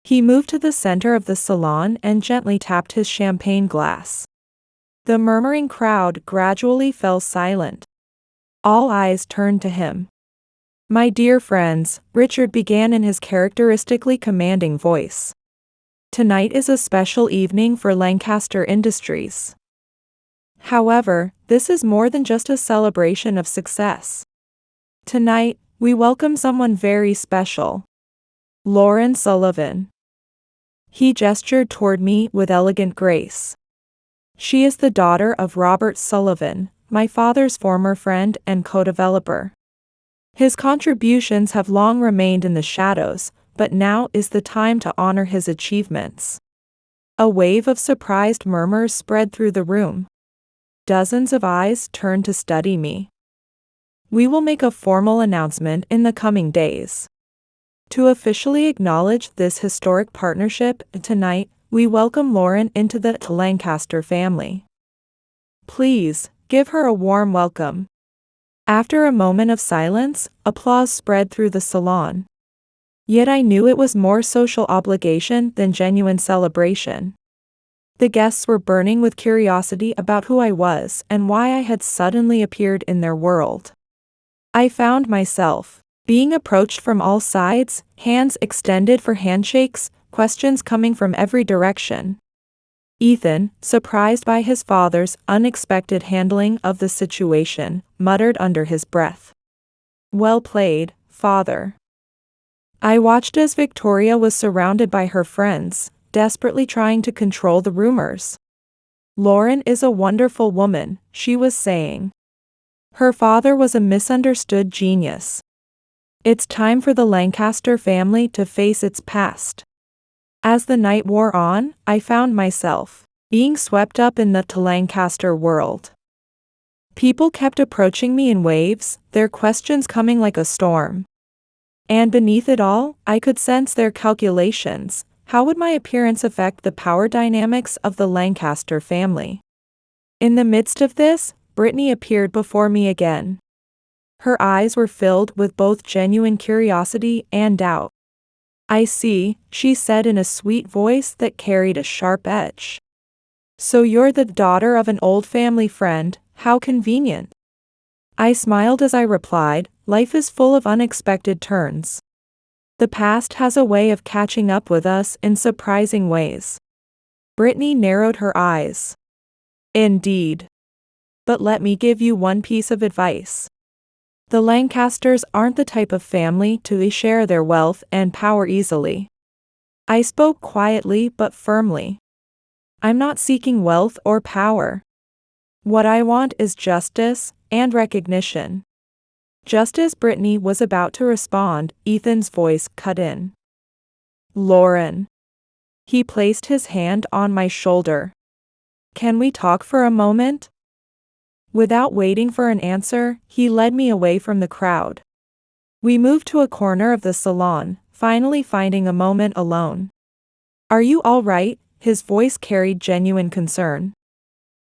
He moved to the center of the salon and gently tapped his champagne glass. The murmuring crowd gradually fell silent. All eyes turned to him. My dear friends, Richard began in his characteristically commanding voice. Tonight is a special evening for Lancaster Industries. However, this is more than just a celebration of success. Tonight, we welcome someone very special. Lauren Sullivan. He gestured toward me with elegant grace. She is the daughter of Robert Sullivan, my father's former friend and co-developer. His contributions have long remained in the shadows, but now is the time to honor his achievements. A wave of surprised murmurs spread through the room. Dozens of eyes turned to study me. We will make a formal announcement in the coming days. To officially acknowledge this historic partnership, tonight, we welcome Lauren into the Lancaster family. Please, give her a warm welcome. After a moment of silence, applause spread through the salon. Yet I knew it was more social obligation than genuine celebration. The guests were burning with curiosity about who I was and why I had suddenly appeared in their world. I found myself being approached from all sides, hands extended for handshakes, questions coming from every direction. Ethan, surprised by his father's unexpected handling of the situation, muttered under his breath, "Well played, father." I watched as Victoria was surrounded by her friends, desperately trying to control the rumors. "Lauren is a wonderful woman," she was saying. "Her father was a misunderstood genius. It's time for the Lancaster family to face its past." As the night wore on, I found myself being swept up in the Lancaster world. People kept approaching me in waves, their questions coming like a storm. And beneath it all, I could sense their calculations. How would my appearance affect the power dynamics of the Lancaster family? In the midst of this, Brittany appeared before me again. Her eyes were filled with both genuine curiosity and doubt. "I see," she said in a sweet voice that carried a sharp edge. "So you're the daughter of an old family friend, how convenient." I smiled as I replied, "Life is full of unexpected turns. The past has a way of catching up with us in surprising ways." Brittany narrowed her eyes. "Indeed. But let me give you one piece of advice. The Lancasters aren't the type of family to share their wealth and power easily." I spoke quietly but firmly. "I'm not seeking wealth or power. What I want is justice and recognition." Just as Brittany was about to respond, Ethan's voice cut in. "Lauren." He placed his hand on my shoulder. "Can we talk for a moment?" Without waiting for an answer, he led me away from the crowd. We moved to a corner of the salon, finally finding a moment alone. "Are you all right?" His voice carried genuine concern.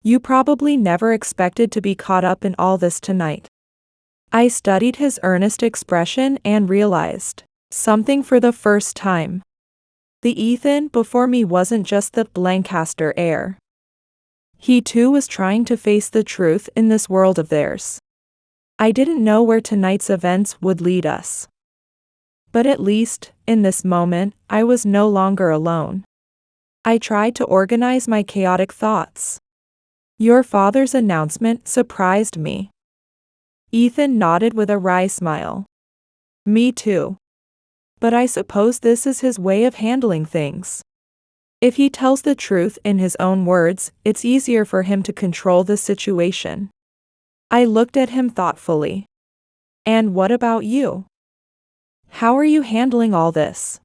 "You probably never expected to be caught up in all this tonight." I studied his earnest expression and realized something for the first time. The Ethan before me wasn't just the Lancaster heir. He too was trying to face the truth in this world of theirs. I didn't know where tonight's events would lead us. But at least, in this moment, I was no longer alone. I tried to organize my chaotic thoughts. "Your father's announcement surprised me." Ethan nodded with a wry smile. "Me too. But I suppose this is his way of handling things. If he tells the truth in his own words, it's easier for him to control the situation." I looked at him thoughtfully. "And what about you? How are you handling all this?"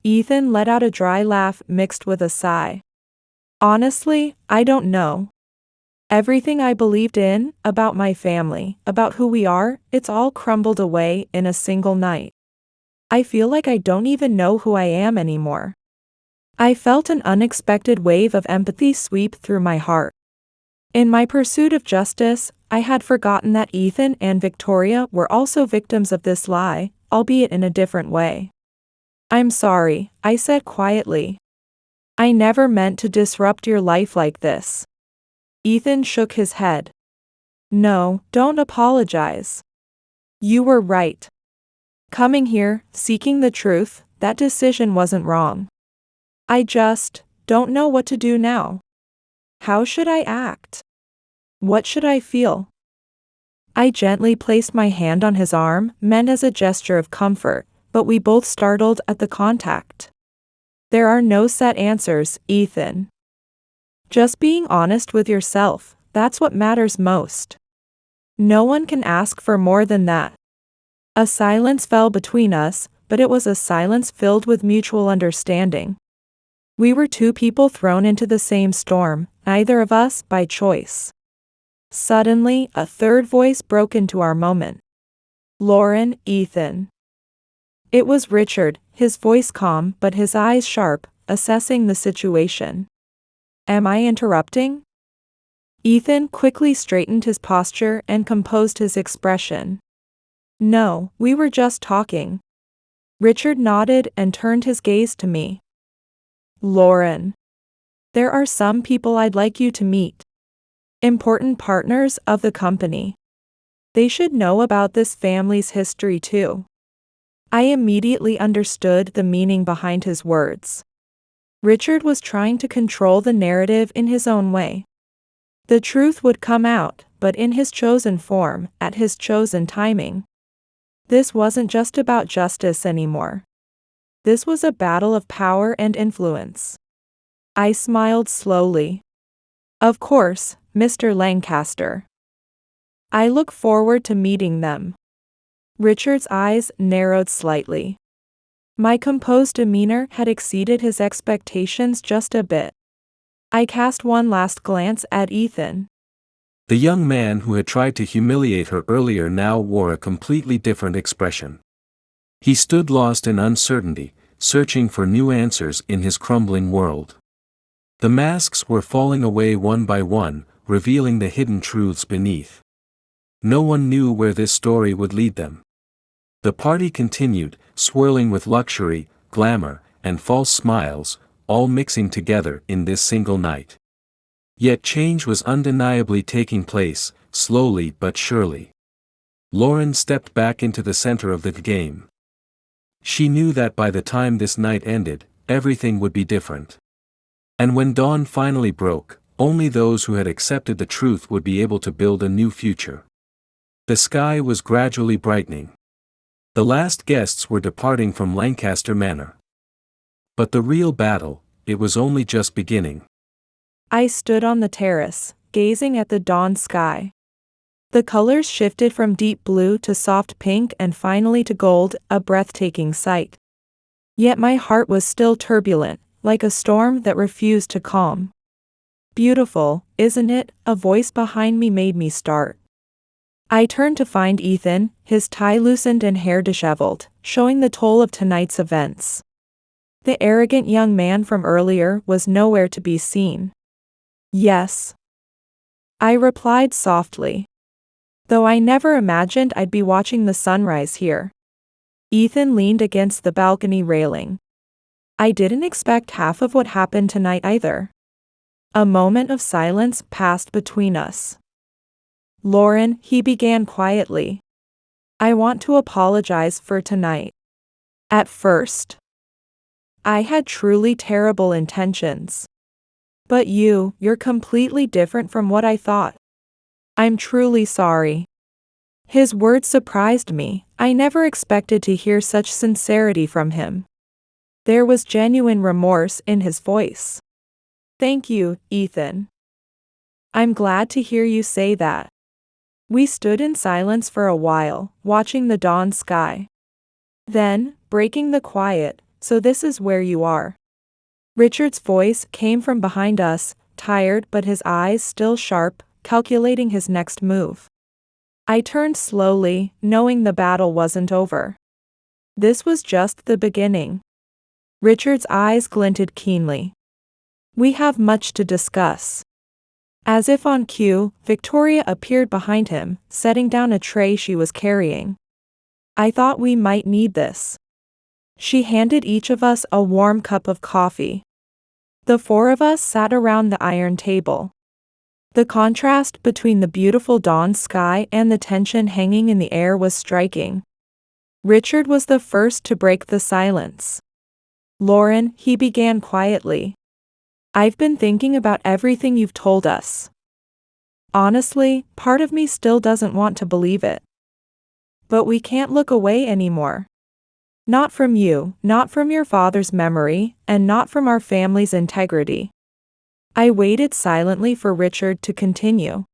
Ethan let out a dry laugh mixed with a sigh. "Honestly, I don't know. Everything I believed in, about my family, about who we are, it's all crumbled away in a single night. I feel like I don't even know who I am anymore." I felt an unexpected wave of empathy sweep through my heart. In my pursuit of justice, I had forgotten that Ethan and Victoria were also victims of this lie, albeit in a different way. "I'm sorry," I said quietly. "I never meant to disrupt your life like this." Ethan shook his head. "No, don't apologize. You were right. Coming here, seeking the truth, that decision wasn't wrong. I just don't know what to do now. How should I act?" What should I feel? I gently placed my hand on his arm, meant as a gesture of comfort, but we both startled at the contact. There are no set answers, Ethan. Just being honest with yourself, that's what matters most. No one can ask for more than that. A silence fell between us, but it was a silence filled with mutual understanding. We were two people thrown into the same storm, neither of us by choice. Suddenly, a third voice broke into our moment. Lauren, Ethan. It was Richard, his voice calm but his eyes sharp, assessing the situation. Am I interrupting? Ethan quickly straightened his posture and composed his expression. No, we were just talking. Richard nodded and turned his gaze to me. Lauren. There are some people I'd like you to meet. Important partners of the company. They should know about this family's history too. I immediately understood the meaning behind his words. Richard was trying to control the narrative in his own way. The truth would come out, but in his chosen form, at his chosen timing. This wasn't just about justice anymore. This was a battle of power and influence. I smiled slowly. Of course, Mr. Lancaster. I look forward to meeting them. Richard's eyes narrowed slightly. My composed demeanor had exceeded his expectations just a bit. I cast one last glance at Ethan. The young man who had tried to humiliate her earlier now wore a completely different expression. He stood lost in uncertainty, searching for new answers in his crumbling world. The masks were falling away one by one, revealing the hidden truths beneath. No one knew where this story would lead them. The party continued, swirling with luxury, glamour, and false smiles, all mixing together in this single night. Yet change was undeniably taking place, slowly but surely. Lauren stepped back into the center of the game. She knew that by the time this night ended, everything would be different. And when dawn finally broke, only those who had accepted the truth would be able to build a new future. The sky was gradually brightening. The last guests were departing from Lancaster Manor. But the real battle, it was only just beginning. I stood on the terrace, gazing at the dawn sky. The colors shifted from deep blue to soft pink and finally to gold, a breathtaking sight. Yet my heart was still turbulent, like a storm that refused to calm. Beautiful, isn't it? A voice behind me made me start. I turned to find Ethan, his tie loosened and hair disheveled, showing the toll of tonight's events. The arrogant young man from earlier was nowhere to be seen. Yes. I replied softly. Though I never imagined I'd be watching the sunrise here. Ethan leaned against the balcony railing. I didn't expect half of what happened tonight either. A moment of silence passed between us. Lauren, he began quietly. I want to apologize for tonight. At first, I had truly terrible intentions. But you're completely different from what I thought. I'm truly sorry. His words surprised me. I never expected to hear such sincerity from him. There was genuine remorse in his voice. Thank you, Ethan. I'm glad to hear you say that. We stood in silence for a while, watching the dawn sky. Then, breaking the quiet, so this is where you are. Richard's voice came from behind us, tired but his eyes still sharp, calculating his next move. I turned slowly, knowing the battle wasn't over. This was just the beginning. Richard's eyes glinted keenly. We have much to discuss. As if on cue, Victoria appeared behind him, setting down a tray she was carrying. I thought we might need this. She handed each of us a warm cup of coffee. The four of us sat around the iron table. The contrast between the beautiful dawn sky and the tension hanging in the air was striking. Richard was the first to break the silence. Lauren, he began quietly. I've been thinking about everything you've told us. Honestly, part of me still doesn't want to believe it. But we can't look away anymore. Not from you, not from your father's memory, and not from our family's integrity. I waited silently for Richard to continue.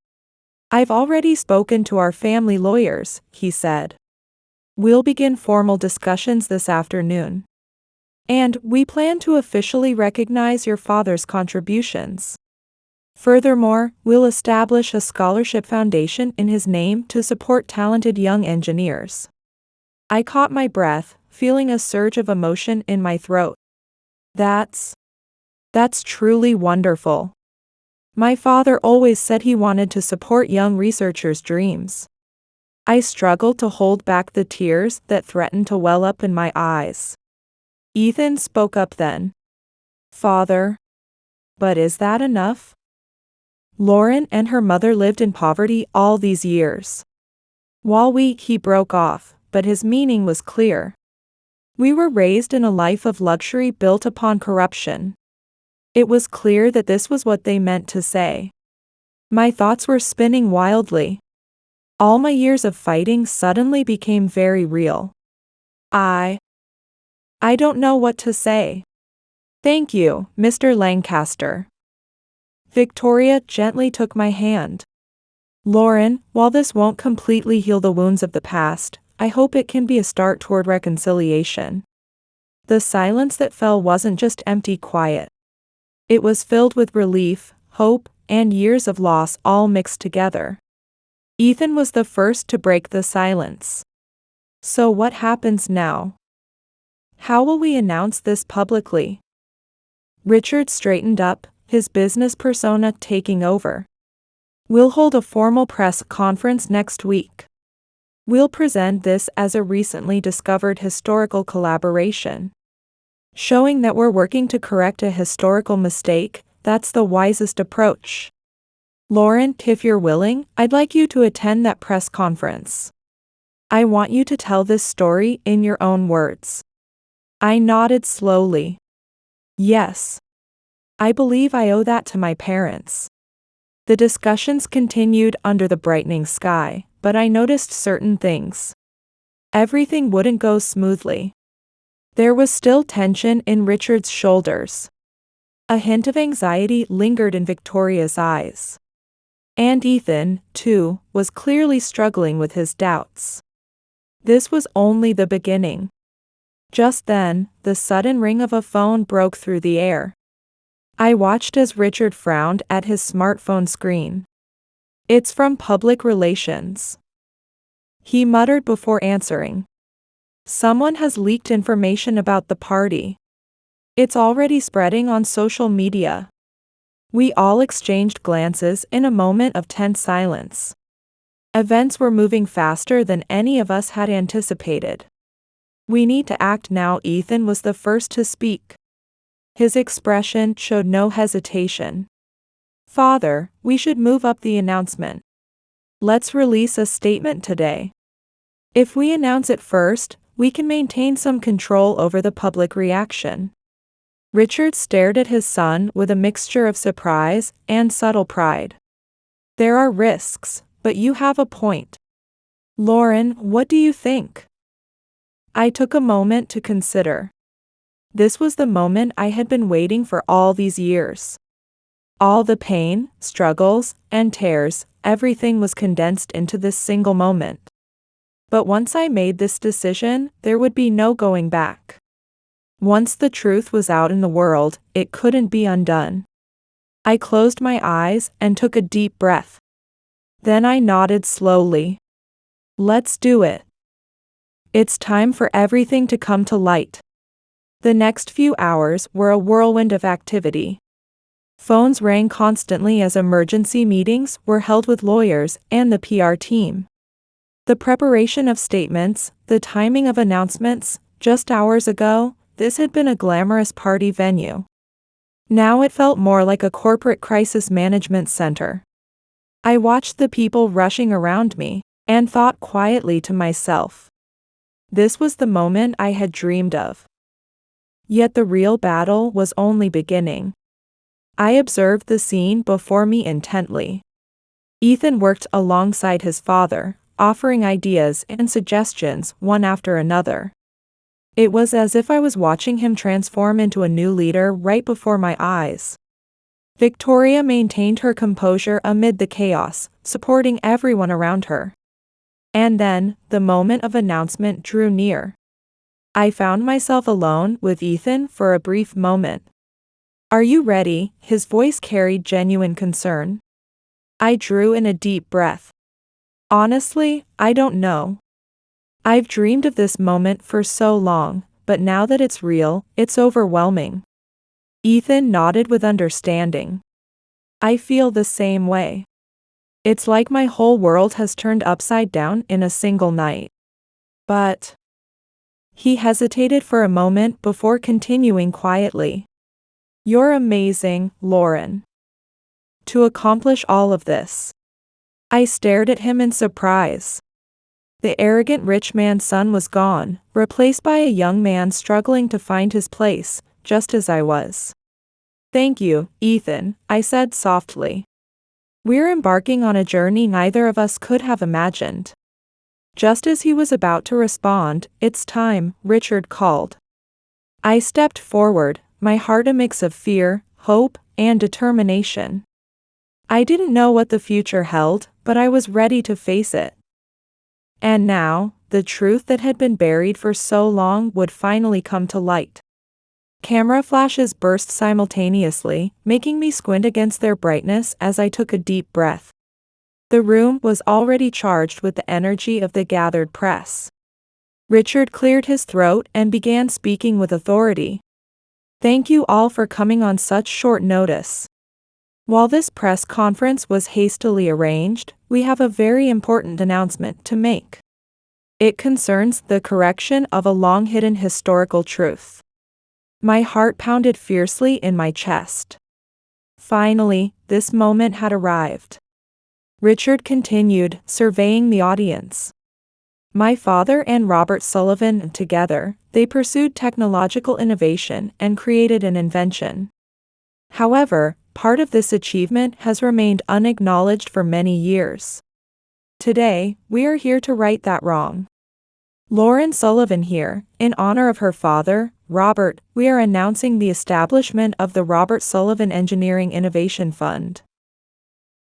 I've already spoken to our family lawyers, he said. We'll begin formal discussions this afternoon. And we plan to officially recognize your father's contributions. Furthermore, we'll establish a scholarship foundation in his name to support talented young engineers. I caught my breath, feeling a surge of emotion in my throat. That's truly wonderful. My father always said he wanted to support young researchers' dreams. I struggled to hold back the tears that threatened to well up in my eyes. Ethan spoke up then. Father. But is that enough? Lauren and her mother lived in poverty all these years. He broke off, but his meaning was clear. We were raised in a life of luxury built upon corruption. It was clear that this was what they meant to say. My thoughts were spinning wildly. All my years of fighting suddenly became very real. I don't know what to say. Thank you, Mr. Lancaster. Victoria gently took my hand. Lauren, while this won't completely heal the wounds of the past, I hope it can be a start toward reconciliation. The silence that fell wasn't just empty quiet. It was filled with relief, hope, and years of loss all mixed together. Ethan was the first to break the silence. So what happens now? How will we announce this publicly? Richard straightened up, his business persona taking over. We'll hold a formal press conference next week. We'll present this as a recently discovered historical collaboration. Showing that we're working to correct a historical mistake, that's the wisest approach. Lauren, if you're willing, I'd like you to attend that press conference. I want you to tell this story in your own words. I nodded slowly. Yes. I believe I owe that to my parents. The discussions continued under the brightening sky, but I noticed certain things. Everything wouldn't go smoothly. There was still tension in Richard's shoulders. A hint of anxiety lingered in Victoria's eyes. And Ethan, too, was clearly struggling with his doubts. This was only the beginning. Just then, the sudden ring of a phone broke through the air. I watched as Richard frowned at his smartphone screen. It's from public relations. He muttered before answering. Someone has leaked information about the party. It's already spreading on social media. We all exchanged glances in a moment of tense silence. Events were moving faster than any of us had anticipated. We need to act now. Ethan was the first to speak. His expression showed no hesitation. Father, we should move up the announcement. Let's release a statement today. If we announce it first, we can maintain some control over the public reaction. Richard stared at his son with a mixture of surprise and subtle pride. There are risks, but you have a point. Lauren, what do you think? I took a moment to consider. This was the moment I had been waiting for all these years. All the pain, struggles, and tears, everything was condensed into this single moment. But once I made this decision, there would be no going back. Once the truth was out in the world, it couldn't be undone. I closed my eyes and took a deep breath. Then I nodded slowly. Let's do it. It's time for everything to come to light. The next few hours were a whirlwind of activity. Phones rang constantly as emergency meetings were held with lawyers and the PR team. The preparation of statements, the timing of announcements, just hours ago, this had been a glamorous party venue. Now it felt more like a corporate crisis management center. I watched the people rushing around me, and thought quietly to myself. This was the moment I had dreamed of. Yet the real battle was only beginning. I observed the scene before me intently. Ethan worked alongside his father, offering ideas and suggestions one after another. It was as if I was watching him transform into a new leader right before my eyes. Victoria maintained her composure amid the chaos, supporting everyone around her. And then, the moment of announcement drew near. I found myself alone with Ethan for a brief moment. "Are you ready?" His voice carried genuine concern. I drew in a deep breath. Honestly, I don't know. I've dreamed of this moment for so long, but now that it's real, it's overwhelming. Ethan nodded with understanding. I feel the same way. It's like my whole world has turned upside down in a single night. But he hesitated for a moment before continuing quietly. "You're amazing, Lauren. To accomplish all of this." I stared at him in surprise. The arrogant rich man's son was gone, replaced by a young man struggling to find his place, just as I was. "Thank you, Ethan," I said softly. "We're embarking on a journey neither of us could have imagined." Just as he was about to respond, "It's time," Richard called. I stepped forward, my heart a mix of fear, hope, and determination. I didn't know what the future held, but I was ready to face it. And now, the truth that had been buried for so long would finally come to light. Camera flashes burst simultaneously, making me squint against their brightness as I took a deep breath. The room was already charged with the energy of the gathered press. Richard cleared his throat and began speaking with authority. "Thank you all for coming on such short notice. While this press conference was hastily arranged, we have a very important announcement to make. It concerns the correction of a long-hidden historical truth." My heart pounded fiercely in my chest. Finally, this moment had arrived. Richard continued, surveying the audience. "My father and Robert Sullivan, together, they pursued technological innovation and created an invention. However, part of this achievement has remained unacknowledged for many years. Today, we are here to right that wrong. Lauren Sullivan here, in honor of her father, Robert, we are announcing the establishment of the Robert Sullivan Engineering Innovation Fund."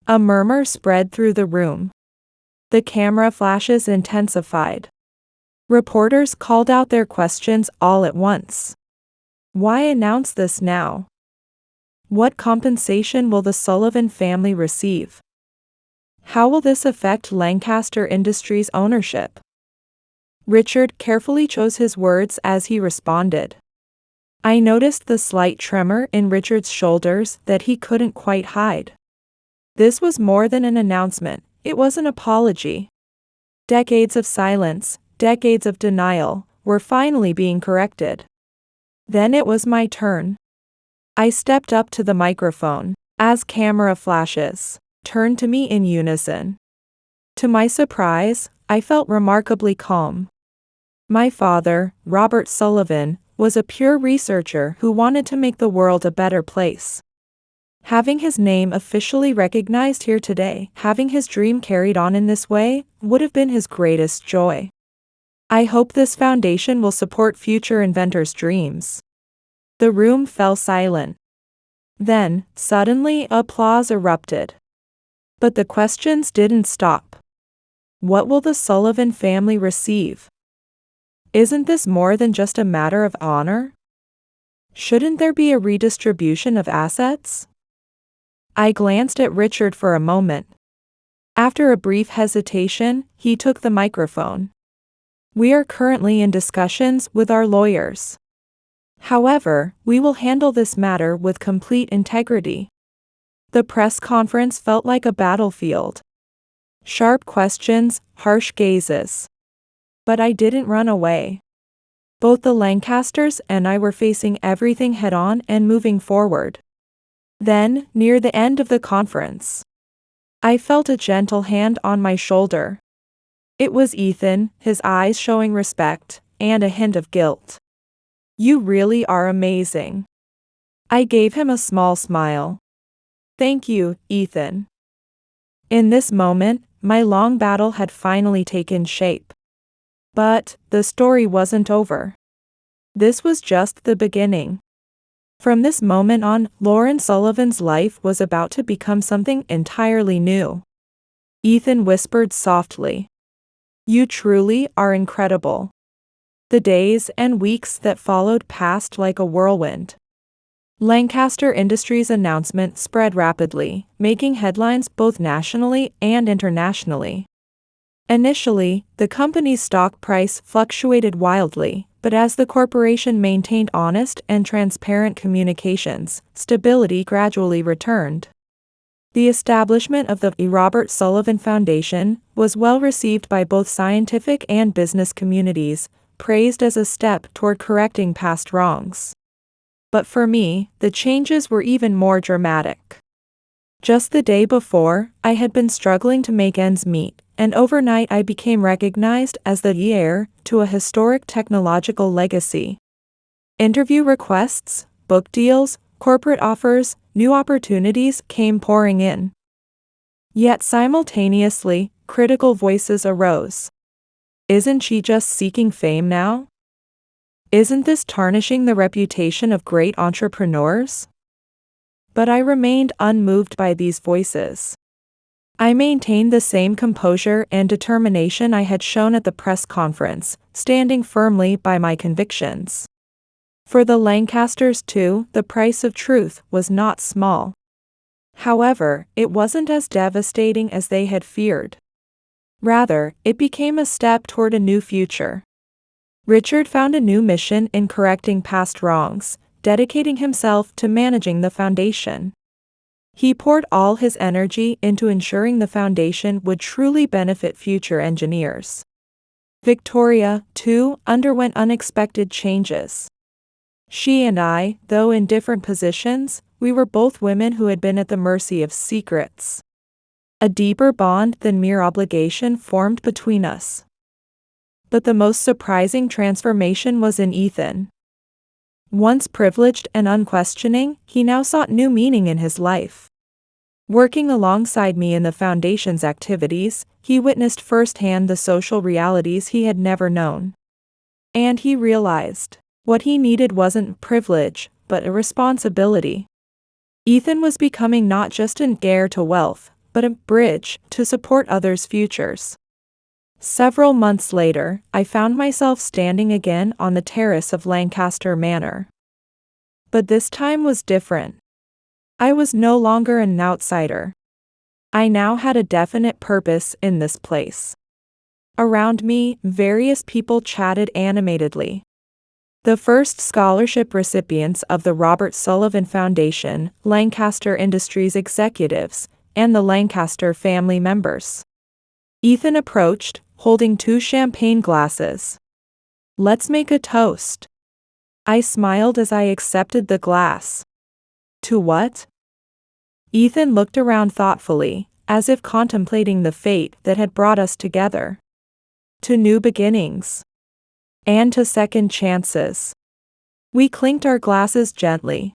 A murmur spread through the room. The camera flashes intensified. Reporters called out their questions all at once. Why announce this now? What compensation will the Sullivan family receive? How will this affect Lancaster Industries' ownership? Richard carefully chose his words as he responded. I noticed the slight tremor in Richard's shoulders that he couldn't quite hide. This was more than an announcement, it was an apology. Decades of silence, decades of denial, were finally being corrected. Then it was my turn. I stepped up to the microphone, as camera flashes turned to me in unison. To my surprise, I felt remarkably calm. My father, Robert Sullivan, was a pure researcher who wanted to make the world a better place. Having his name officially recognized here today, having his dream carried on in this way, would have been his greatest joy. I hope this foundation will support future inventors' dreams. The room fell silent. Then, suddenly, applause erupted. But the questions didn't stop. What will the Sullivan family receive? Isn't this more than just a matter of honor? Shouldn't there be a redistribution of assets? I glanced at Richard for a moment. After a brief hesitation, he took the microphone. We are currently in discussions with our lawyers. However, we will handle this matter with complete integrity. The press conference felt like a battlefield. Sharp questions, harsh gazes. But I didn't run away. Both the Lancasters and I were facing everything head-on and moving forward. Then, near the end of the conference, I felt a gentle hand on my shoulder. It was Ethan, his eyes showing respect, and a hint of guilt. You really are amazing. I gave him a small smile. Thank you, Ethan. In this moment, my long battle had finally taken shape. But the story wasn't over. This was just the beginning. From this moment on, Lauren Sullivan's life was about to become something entirely new. Ethan whispered softly. "You truly are incredible." The days and weeks that followed passed like a whirlwind. Lancaster Industries' announcement spread rapidly, making headlines both nationally and internationally. Initially, the company's stock price fluctuated wildly, but as the corporation maintained honest and transparent communications, stability gradually returned. The establishment of the Robert Sullivan Foundation was well received by both scientific and business communities, praised as a step toward correcting past wrongs. But for me, the changes were even more dramatic. Just the day before, I had been struggling to make ends meet, and overnight I became recognized as the heir to a historic technological legacy. Interview requests, book deals, corporate offers, new opportunities came pouring in. Yet simultaneously, critical voices arose. Isn't she just seeking fame now? Isn't this tarnishing the reputation of great entrepreneurs? But I remained unmoved by these voices. I maintained the same composure and determination I had shown at the press conference, standing firmly by my convictions. For the Lancasters too, the price of truth was not small. However, it wasn't as devastating as they had feared. Rather, it became a step toward a new future. Richard found a new mission in correcting past wrongs, dedicating himself to managing the foundation. He poured all his energy into ensuring the foundation would truly benefit future engineers. Victoria, too, underwent unexpected changes. She and I, though in different positions, we were both women who had been at the mercy of secrets. A deeper bond than mere obligation formed between us. But the most surprising transformation was in Ethan. Once privileged and unquestioning, he now sought new meaning in his life. Working alongside me in the Foundation's activities, he witnessed firsthand the social realities he had never known. And he realized, what he needed wasn't privilege, but a responsibility. Ethan was becoming not just an heir to wealth, but a bridge to support others' futures. Several months later, I found myself standing again on the terrace of Lancaster Manor. But this time was different. I was no longer an outsider. I now had a definite purpose in this place. Around me, various people chatted animatedly. The first scholarship recipients of the Robert Sullivan Foundation, Lancaster Industries executives, and the Lancaster family members. Ethan approached, holding 2 champagne glasses. "Let's make a toast." I smiled as I accepted the glass. "To what?" Ethan looked around thoughtfully, as if contemplating the fate that had brought us together. "To new beginnings. And to second chances." We clinked our glasses gently.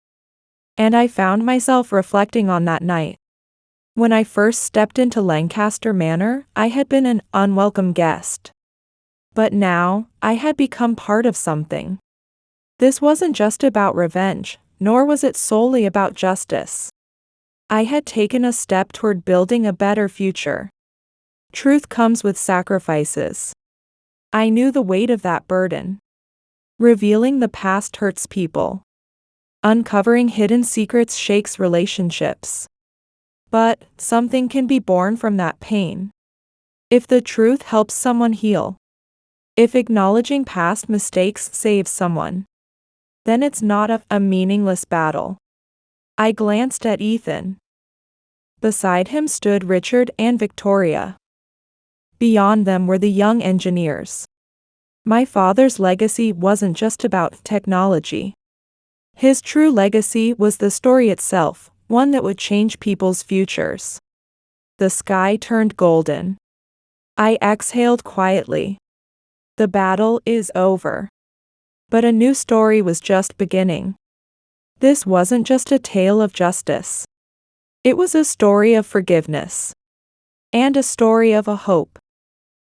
And I found myself reflecting on that night. When I first stepped into Lancaster Manor, I had been an unwelcome guest. But now, I had become part of something. This wasn't just about revenge, nor was it solely about justice. I had taken a step toward building a better future. Truth comes with sacrifices. I knew the weight of that burden. Revealing the past hurts people. Uncovering hidden secrets shakes relationships. But something can be born from that pain. If the truth helps someone heal. If acknowledging past mistakes saves someone. Then it's not a meaningless battle. I glanced at Ethan. Beside him stood Richard and Victoria. Beyond them were the young engineers. My father's legacy wasn't just about technology. His true legacy was the story itself, one that would change people's futures. The sky turned golden. I exhaled quietly. The battle is over. But a new story was just beginning. This wasn't just a tale of justice. It was a story of forgiveness. And a story of a hope.